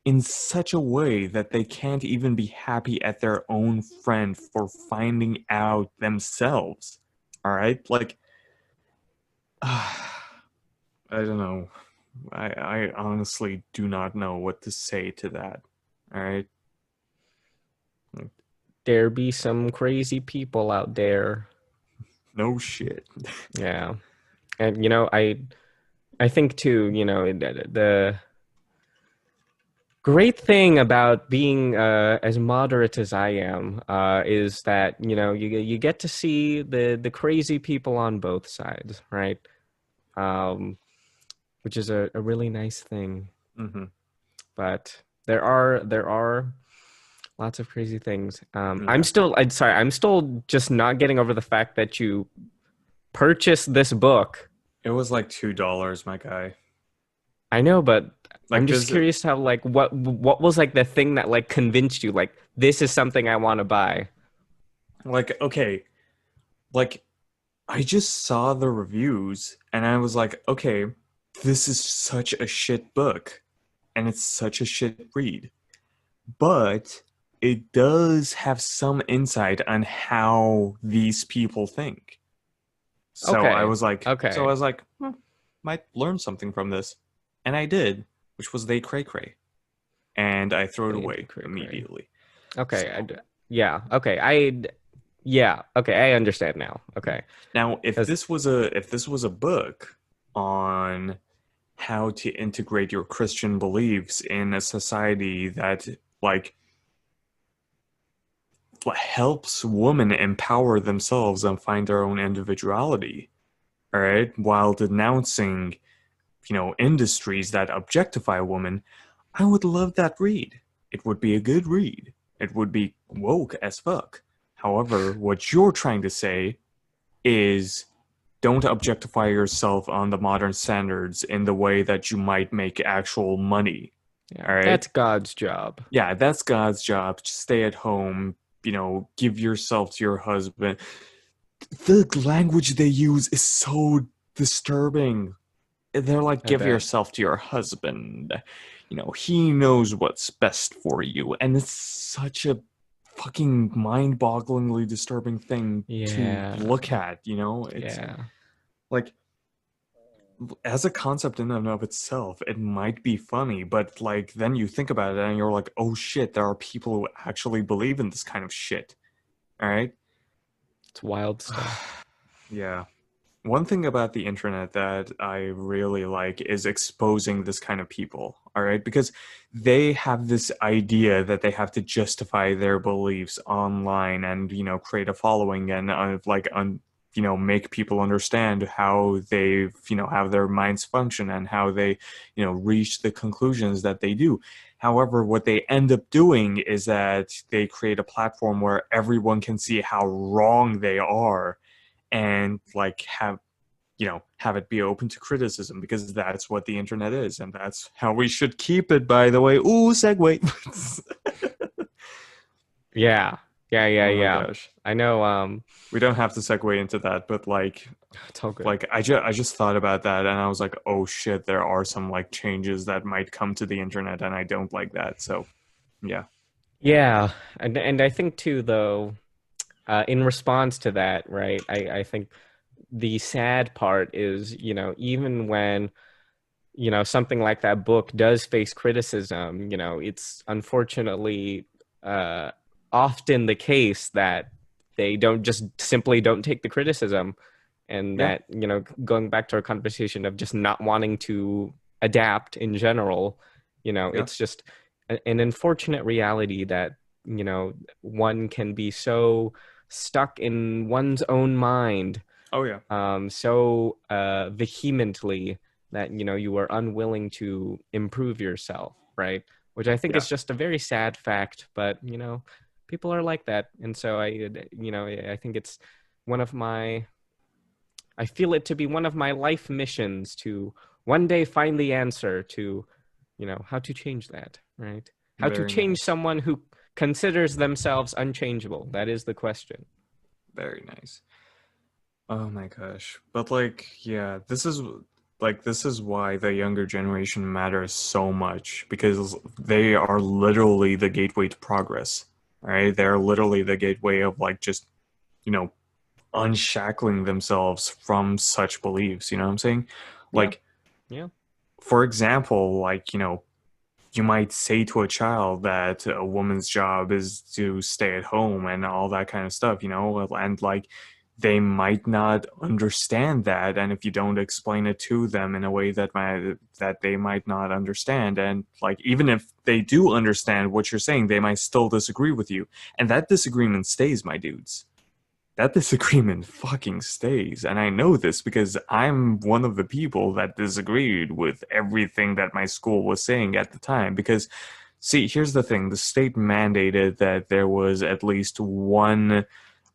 in such a way that they can't even be happy at their own friend for finding out themselves. All right? Like, I don't know. I honestly do not know what to say to that. All right? there be some crazy people out there. No shit. Yeah. And I think too, the great thing about being as moderate as I am is that you get to see the crazy people on both sides, right? Um, which is a really nice thing. Mm-hmm. But there are lots of crazy things. Yeah. I'm still just not getting over the fact that you purchased this book. It was like $2, my guy. I know, but I'm Like just this, curious how like what was like the thing that like convinced you like this is something I want to buy. like, okay, like I just saw the reviews and I was like, okay, this is such a shit book and it's such a shit read. But it does have some insight on how these people think. Okay. So I Okay. was like, might learn something from this. And I did, which was they cray cray. And I threw it They away cray cray. immediately. Okay. So Yeah. Okay. Yeah. Okay. I understand now. Okay. now Because if this was a book on how to integrate your Christian beliefs in a society that like helps women empower themselves and find their own individuality, all right, while denouncing, industries that objectify women, I would love that read. It would be a good read. It would be woke as fuck. However, what you're trying to say is don't objectify yourself on the modern standards in the way that you might make actual money. yeah, All right. that's God's job. Yeah, that's God's job. Just stay at home, give yourself to your husband. The language they use is so disturbing. They're like, I give bet. yourself to your husband. He knows what's best for you. And it's such a fucking mind-bogglingly disturbing thing to Yeah. look at. It's Yeah. like as a concept in and of itself, it might be funny, but like then you think about it and you're like, oh shit, there are people who actually believe in this kind of shit. All right. It's wild stuff. Yeah. One thing about the internet that I really like is exposing this kind of people, all right? Because they have this idea that they have to justify their beliefs online and, create a following and make people understand how they, have their minds function and how they, reach the conclusions that they do. However, what they end up doing is that they create a platform where everyone can see how wrong they are and like have it be open to criticism because that's what the internet is and that's how we should keep it, by the way. Ooh, segue. Yeah. Yeah, yeah, Oh my yeah. gosh, I know. we don't have to segue into that, but It's all good. I just thought about that and I was like, oh shit, there are some like changes that might come to the internet and I don't like that. So yeah. Yeah, and I think too, though, in response to that, right? I think the sad part is, even when, something like that book does face criticism, it's unfortunately uh, often the case that they don't take the criticism, and Yeah. that, going back to our conversation of just not wanting to adapt in general, Yeah. it's just an unfortunate reality that, one can be so stuck in one's own mind, Oh yeah. so vehemently that, you are unwilling to improve yourself, right? Which I think Yeah. is just a very sad fact, but, people are like that. And so I think it's one of my, I feel it to be one of my life missions to one day find the answer to, how to change that, right? How to Very change nice. someone who considers themselves unchangeable. That is the question. Very nice. Oh my gosh. But like, yeah, this is why the younger generation matters so much because they are literally the gateway to progress. Right? They're literally the gateway of like just, you know, unshackling themselves from such beliefs, you know what I'm saying? Yeah. Like, Yeah. for example, like, you might say to a child that a woman's job is to stay at home and all that kind of stuff, and like they might not understand that, and if you don't explain it to them in a way that they might not understand, and like even if they do understand what you're saying, they might still disagree with you, and that disagreement stays, my dudes. That disagreement fucking stays. And I know this because I'm one of the people that disagreed with everything that my school was saying at the time. Because, see, here's the thing, the state mandated that there was at least one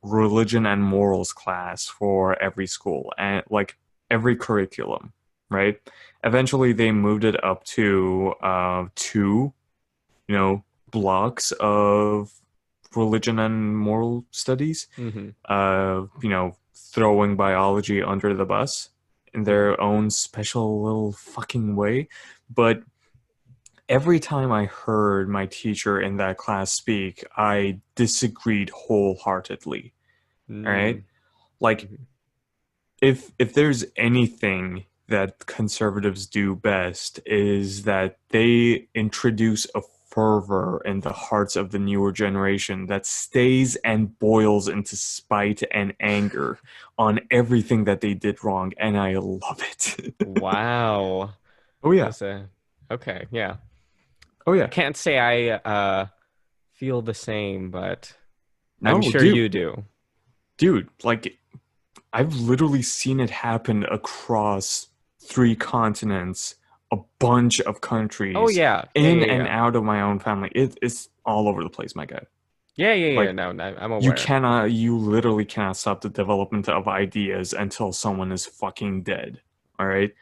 religion and morals class for every school, and like every curriculum, right? Eventually, they moved it up to two, blocks of religion and moral studies, Mm-hmm. throwing biology under the bus in Mm-hmm. their own special little fucking way. But every time I heard my teacher in that class speak, I disagreed wholeheartedly. All right? Mm-hmm. Like, if there's anything that conservatives do best is that they introduce a fervor in the hearts of the newer generation that stays and boils into spite and anger on everything that they did wrong, and I love it. Wow. Oh yeah. That's a okay, yeah. Oh I yeah. can't say I feel the same, but I'm No, sure dude. you do. Dude, like I've literally seen it happen across three continents, a bunch of Oh countries, yeah. Yeah, in yeah, and yeah. out of my own family. It's all over the place, my guy. Yeah, yeah, yeah. Like No, no, I'm aware. you literally cannot stop the development of ideas until someone is fucking dead. All right?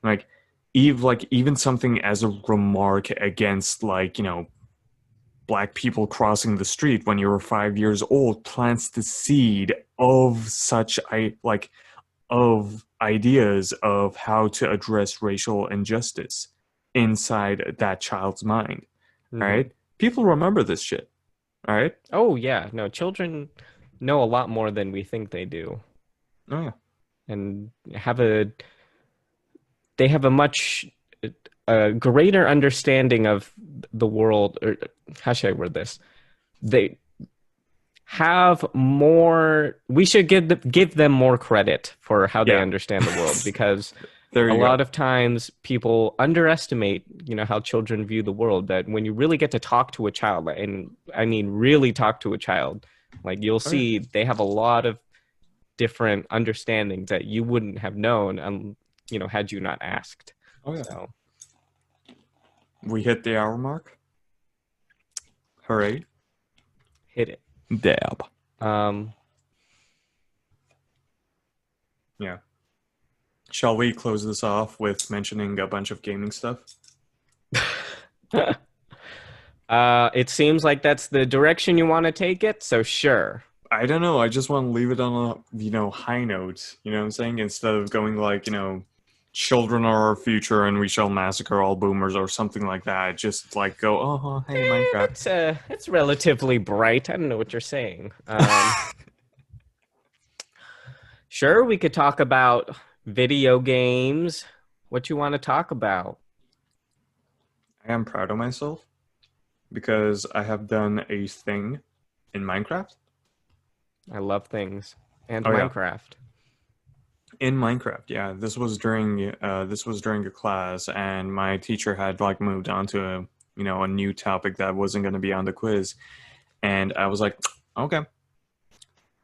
Like even something as a remark against like, black people crossing the street when you were 5 years old plants the seed of such of ideas of how to address racial injustice inside that child's mind. All Hmm. right? People remember this shit. All right? Oh yeah. No, children know a lot more than we think they do, Oh yeah. and have a they have a much greater understanding of the world, or how should I word this? They have more. We should give them more credit for how they Yeah. understand the world, because There a you lot go. of times people underestimate, how children view the world. That when you really get to talk to a child, and I mean really talk to a child, like you'll Oh, yeah. see they have a lot of different understandings that you wouldn't have known, had you not asked. Oh, yeah. So We hit the hour mark. Hooray. hit it. Dab. Um, Yeah. Shall we close this off with mentioning a bunch of gaming stuff? it seems like that's the direction you want to take it, so sure. I don't know. I just want to leave it on a, high note. You know what I'm saying? Instead of going like, children are our future and we shall massacre all boomers or something like that. Just like go, oh, hey, Minecraft. It's relatively bright. I don't know what you're saying. Sure, we could talk about video games. What you want to talk about? I am proud of myself because I have done a thing in Minecraft. I love things and Oh yeah, Minecraft. in Minecraft. Yeah, this was during a class, and my teacher had like moved on to a new topic that wasn't going to be on the quiz, and I was like, okay,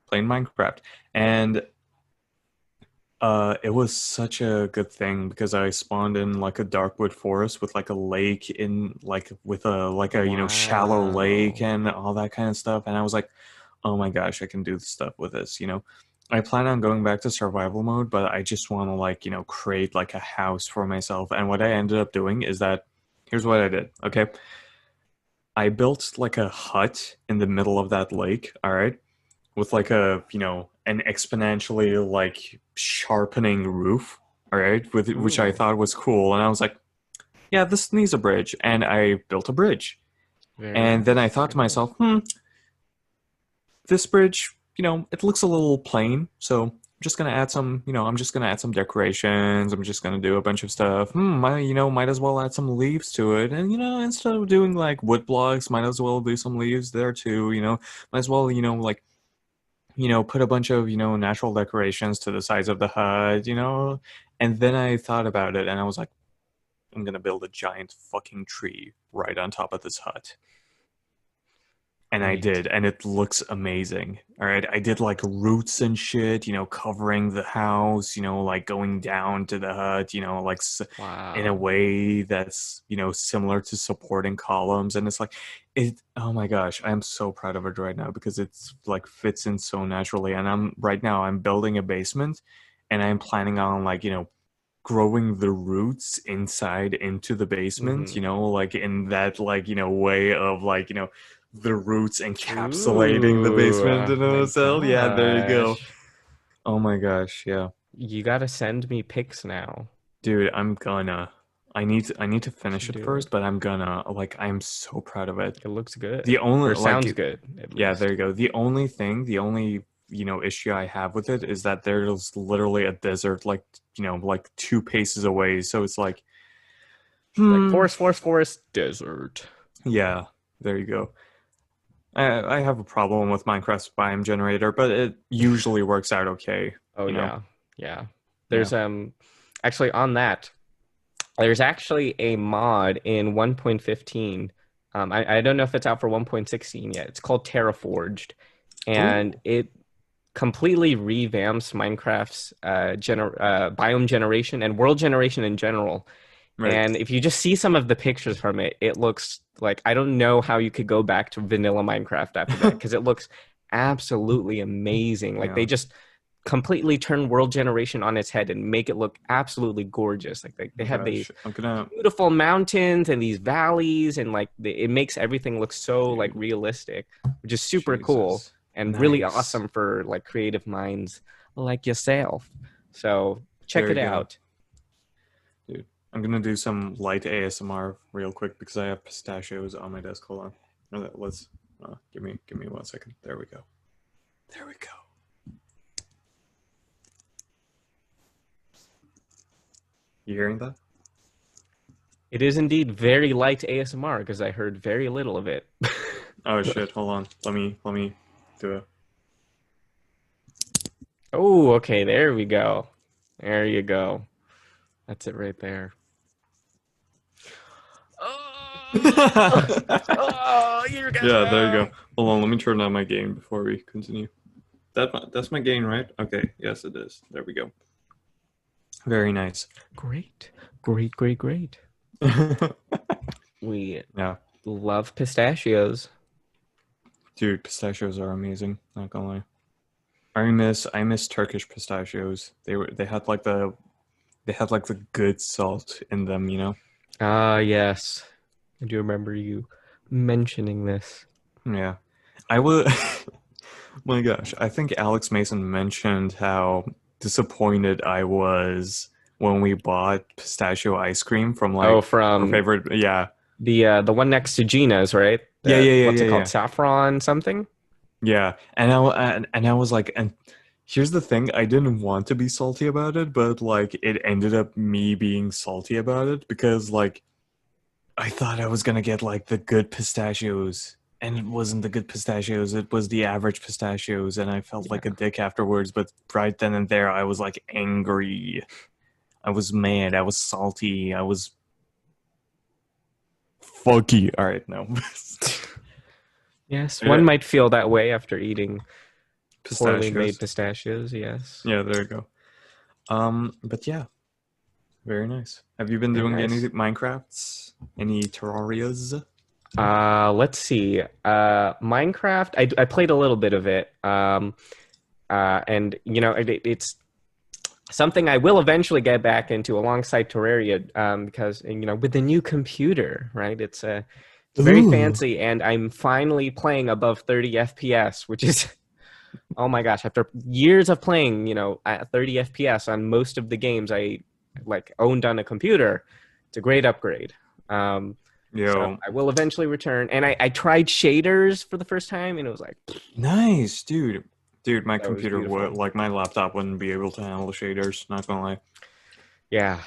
playing Minecraft, and it was such a good thing because I spawned in like a darkwood forest with like a lake in like with a shallow lake Wow. and all that kind of stuff, and I was like, oh my gosh, I can do stuff with this. I plan on going back to survival mode, but I just want to create like a house for myself. And what I ended up doing is that here's what I did. Okay, I built like a hut in the middle of that lake. All right, with like an exponentially like sharpening roof, all right, with which I Ooh, thought was cool, and I was like, yeah, this needs a bridge, and I built a bridge. very And then I nice. thought Very to nice. myself, this bridge, it looks a little plain, so I'm just gonna add some decorations. I'm just gonna do a bunch of stuff. Might as well add some leaves to it. And instead of doing like wood blocks, might as well do some leaves there too. Might as well, put a bunch of, natural decorations to the sides of the hut. And then I thought about it and I was like, I'm gonna build a giant fucking tree right on top of this hut. And I Great. did, and it looks amazing. All right, I did like roots and shit, covering the house, like going down to the hut, in a Wow. way that's, similar to supporting columns. And it's like, oh my gosh, I'm so proud of it right now because it's like fits in so naturally. And I'm building a basement and I'm planning on growing the roots inside into the basement, Mm-hmm. like in that way of the roots encapsulating the Ooh, basement in my a cell. Yeah, there you go. gosh. Oh my gosh, yeah. You gotta send me pics now. Dude, I need to You finish should it do it. first, but I'm so proud of it. It looks good. The only Or sounds good, at yeah, there least. you go. The only issue I have with it is that there's literally a desert like 2 paces away. So it's like, Like hmm, forest, forest, forest, desert. yeah, there you go. I have a problem with Minecraft's biome generator, but it usually works out okay, Oh you know? yeah. Yeah. Yeah. There's actually on that, there's actually a mod in 1.15. I don't know if it's out for 1.16 yet. It's called Terraforged, and Ooh. it completely revamps Minecraft's biome generation and world generation in general. Right. And if you just see some of the pictures from it, it looks like I don't know how you could go back to vanilla Minecraft after that, because it looks absolutely amazing. Like they Yeah. just completely turn world generation on its head and make it look absolutely gorgeous. Like they Oh have these gosh. I'm gonna beautiful mountains and these valleys, and like it makes everything look so like dude, realistic, which is super cool Jesus. and really Nice. awesome for like creative minds like yourself. So check There it you go. out. Dude. I'm gonna do some light ASMR real quick because I have pistachios on my desk. Hold on. Let's give me 1 second. There we go. There we go. You hearing that? It is indeed very light ASMR because I heard very little of it. Oh shit! Hold on. Let me do it. Oh, okay, there we go. There you go. That's it right there. Oh, you guys Yeah, there you go. Hold on. Let me turn down my gain before we continue. That's my gain, right? Okay. Yes, it is. There we go. Very nice. Great, great, great, great. We Yeah, love pistachios. dude, pistachios are amazing. Not gonna lie. I miss Turkish pistachios. They had like the good salt in them, you know? Ah, yes. I do remember you mentioning this. Yeah. I would my gosh, I think Alex Mason mentioned how disappointed I was when we bought pistachio ice cream from Oh, like our from favorite, yeah. the one next to Gina's, right? Yeah, yeah, yeah, What's yeah, it called? yeah. Saffron something? Yeah. And I was like, and here's the thing, I didn't want to be salty about it, but like it ended up me being salty about it because like I thought I was gonna get like the good pistachios, and it wasn't the good pistachios. It was the average pistachios, and I felt like a Yeah. dick afterwards. But right then and there, I was like angry. I was mad. I was salty. I was funky. All right, no Yes, yeah, one might feel that way after eating poorly made pistachios. pistachios, yes. Yeah, there you go. But yeah, very nice. Have you been Very doing any nice. Minecrafts? Any Terrarias? Let's see. Minecraft, I played a little bit of it. And you know, it's something I will eventually get back into alongside Terraria, because you know, with the new computer, right? It's very Ooh, fancy, and I'm finally playing above 30 FPS, which is oh my gosh! After years of playing, you know, at 30 FPS on most of the games I like owned on a computer, it's a great upgrade. Um, so yo, I will eventually return, and I tried shaders for the first time, and it was like nice, dude. Dude, my that was computer beautiful. would like my laptop wouldn't be able to handle the shaders. Not gonna Yeah,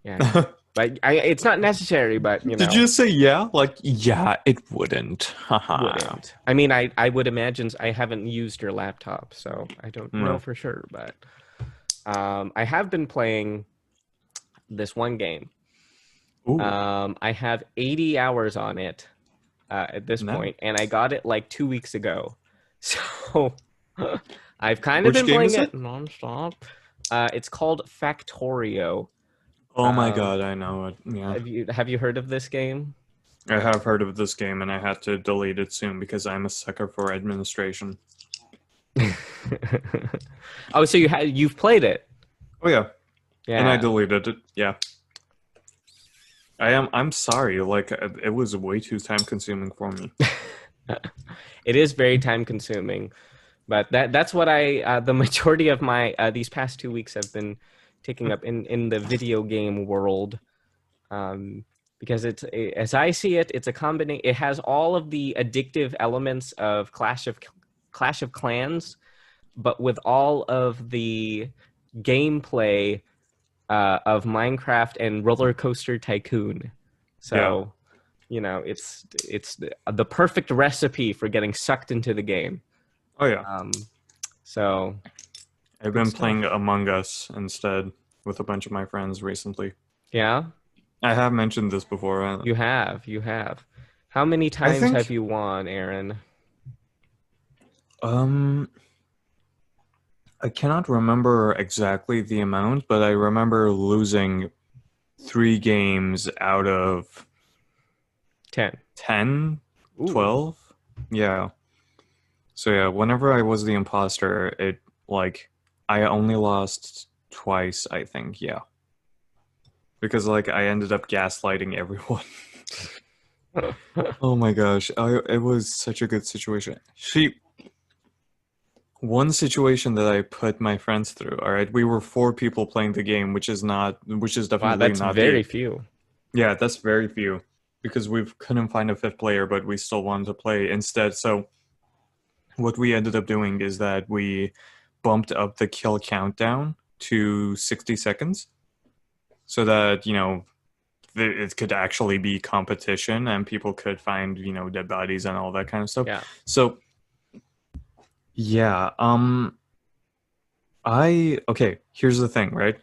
yeah. lie. But it's not necessary, but you Did know, you say yeah? Like yeah, it wouldn't. Haha. wouldn't. I mean, I would imagine I haven't used your laptop, so I don't know No. for sure, but I have been playing this one game. Ooh, I have 80 hours on it at this no. point, and I got it like 2 weeks ago. So I've kind of Which been game playing is it? it nonstop. It's called Factorio. Oh my Um, god, I know it. Yeah. have you heard of this game? I have heard of this game and I had to delete it soon because I'm a sucker for administration. Oh, so you've played it? Oh yeah. And I Yeah. deleted it. Yeah. I'm sorry, like it was way too time consuming for me. It is very time consuming, but that's what I the majority of my these past 2 weeks have been taking up in the video game world. Um, because as I see it, it's a combination. It has all of the addictive elements of Clash of Clans, but with all of the gameplay of Minecraft and Roller Coaster Tycoon. Yeah. So, you know, it's the perfect recipe for getting sucked into the game. Oh yeah. So I've good been stuff. playing Among Us instead with a bunch of my friends recently. Yeah, I have mentioned this before. you have. How many I times have think you won, Aaron? um I cannot remember exactly the amount, but I remember losing 3 games out of 10. 10, Ooh. 12. Yeah. So yeah, whenever I was the imposter, it like I only lost twice, I think. Yeah. Because like I ended up gaslighting everyone. Oh my gosh. It was such a good situation. One situation that I put my friends through, all right, we were 4 people playing the game, which is Wow, definitely that's not the very few. yeah, that's very few because we couldn't find a fifth player, but we still wanted to play instead. So what we ended up doing is that we bumped up the kill countdown to 60 seconds. so that, it could actually be competition and people could find, dead bodies and all that kind of stuff. Yeah. So, yeah, okay, here's the thing, right?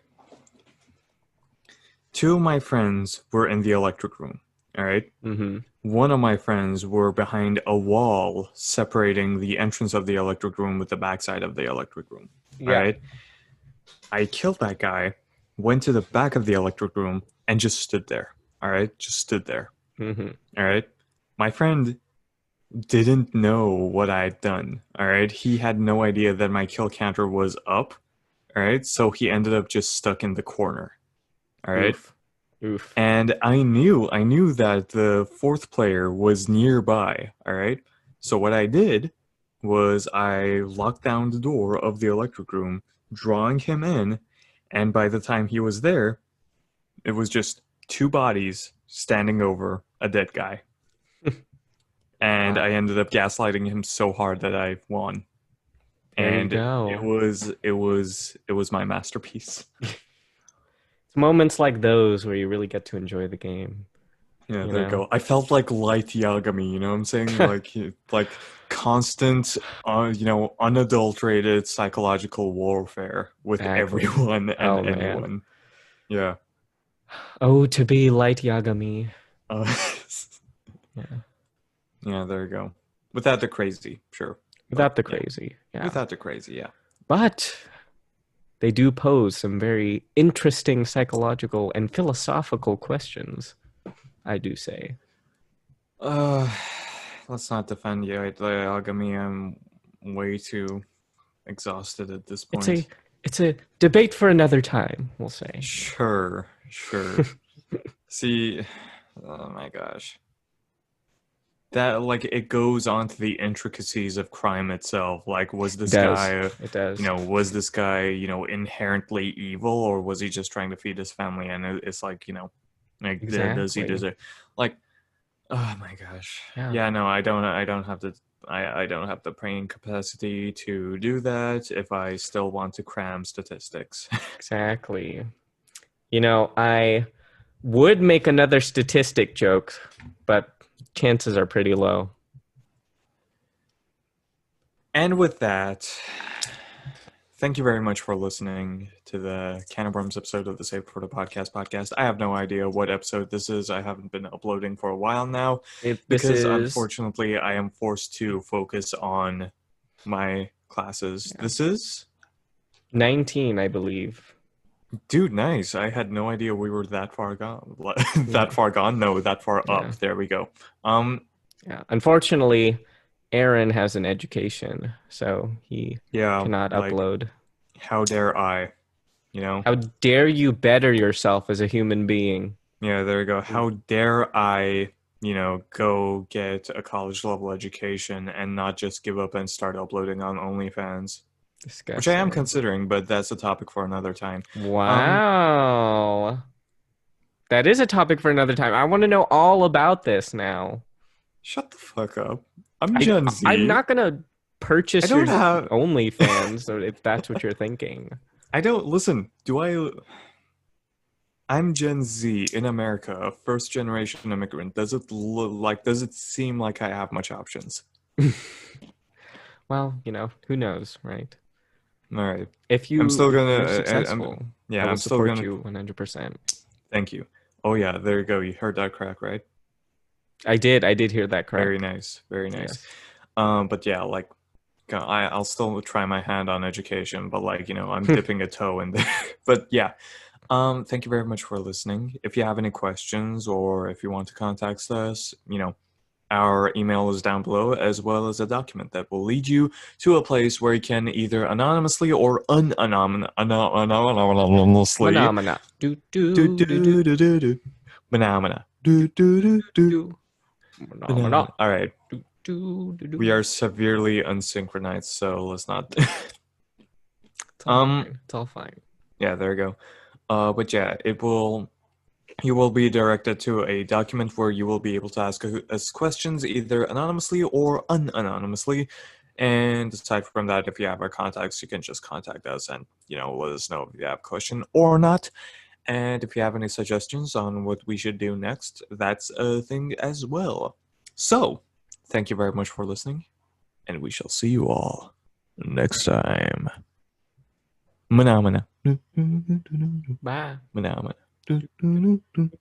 Two of my friends were in the electric room, all right? Mm-hmm. One of my friends were behind a wall separating the entrance of the electric room with the backside of the electric room, all Yeah. right? I killed that guy, went to the back of the electric room, and just stood there, all right? Just stood there, Mm-hmm. all right? My friend didn't know what I'd done, all right? He had no idea that my kill counter was up, all right? So he ended up just stuck in the corner, all right? Oof. Oof. And I knew that the fourth player was nearby, all right? So what I did was I locked down the door of the electric room, drawing him in, and by the time he was there, it was just two bodies standing over a dead guy. And Wow. I ended up gaslighting him so hard that I won. There you And go. it was my masterpiece. It's moments like those where you really get to enjoy the game. Yeah, You there you know? go. I felt like light Yagami, you know what I'm saying? Like constant, unadulterated psychological warfare with Exactly. everyone and Oh man. anyone. Yeah. Oh, to be light Yagami. Uh, Yeah. yeah, there you go. Without the crazy, sure. But Without the yeah, crazy. Yeah. without the crazy, yeah. But they do pose some very interesting psychological and philosophical questions, I do say. Uh, let's not defend Yagami. I'm way too exhausted at this It's a point. it's a debate for another time, we'll say. Sure, sure. See, oh my gosh. That like it goes on to the intricacies of crime itself. Like, was It this does. guy, It does. inherently evil, or was he just trying to feed his family? And it's like, like does he Exactly. deserve? Like, oh my gosh, Yeah. yeah, no, I don't have I don't have the brain capacity to do that if I still want to cram statistics. Exactly. I would make another statistic joke, but chances are pretty low. And with that, thank you very much for listening to the Can of Worms episode of the Save for the podcast. I have no idea what episode this is. I haven't been uploading for a while now This because is unfortunately I am forced to focus on my classes. Yeah. This is 19, I believe. dude, nice. I had no idea we were that far gone. Yeah. That far gone? No, that far Yeah. up. There we go. Yeah. Unfortunately, Aaron has an education, so he Yeah, cannot like upload. how dare I, you know? How dare you better yourself as a human being? Yeah, there you go. How dare I, go get a college level education and not just give up and start uploading on OnlyFans, which I am Disgusting. considering, but that's a topic for another time. Wow. That is a topic for another time. I want to know all about this now. Shut the fuck up. I'm I, Gen I'm Z. not going to purchase I your don't have. OnlyFans if that's what you're thinking. I don't listen. I'm Gen Z in America, a first generation immigrant. Does it seem like I have much options? Well, who knows, right? All right. If I'm still you're gonna. successful, I will I'm still support gonna. you 100%. Thank you. Oh yeah, there you go. You heard that crack, right? I did hear that Very correct. nice. Very nice. Yes. But yeah, like I'll still try my hand on education, but I'm dipping a toe in there. But yeah. Thank you very much for listening. If you have any questions or if you want to contact us, our email is down below, as well as a document that will lead you to a place where you can either anonymously or anonymously Phenomena. Do do do do do do do do do phenomena do do do do do. phenomena. Phenomena. All right, Do do do we do. are severely unsynchronized, so let's not. It's all fine. It's all fine. Yeah, there you go. But yeah, you will be directed to a document where you will be able to ask us questions either anonymously or unanonymously. And aside from that, if you have our contacts, you can just contact us and let us know if you have a question or not. And if you have any suggestions on what we should do next, that's a thing as well. So, thank you very much for listening, and we shall see you all next time. Mana mana. Bye. Mana mana.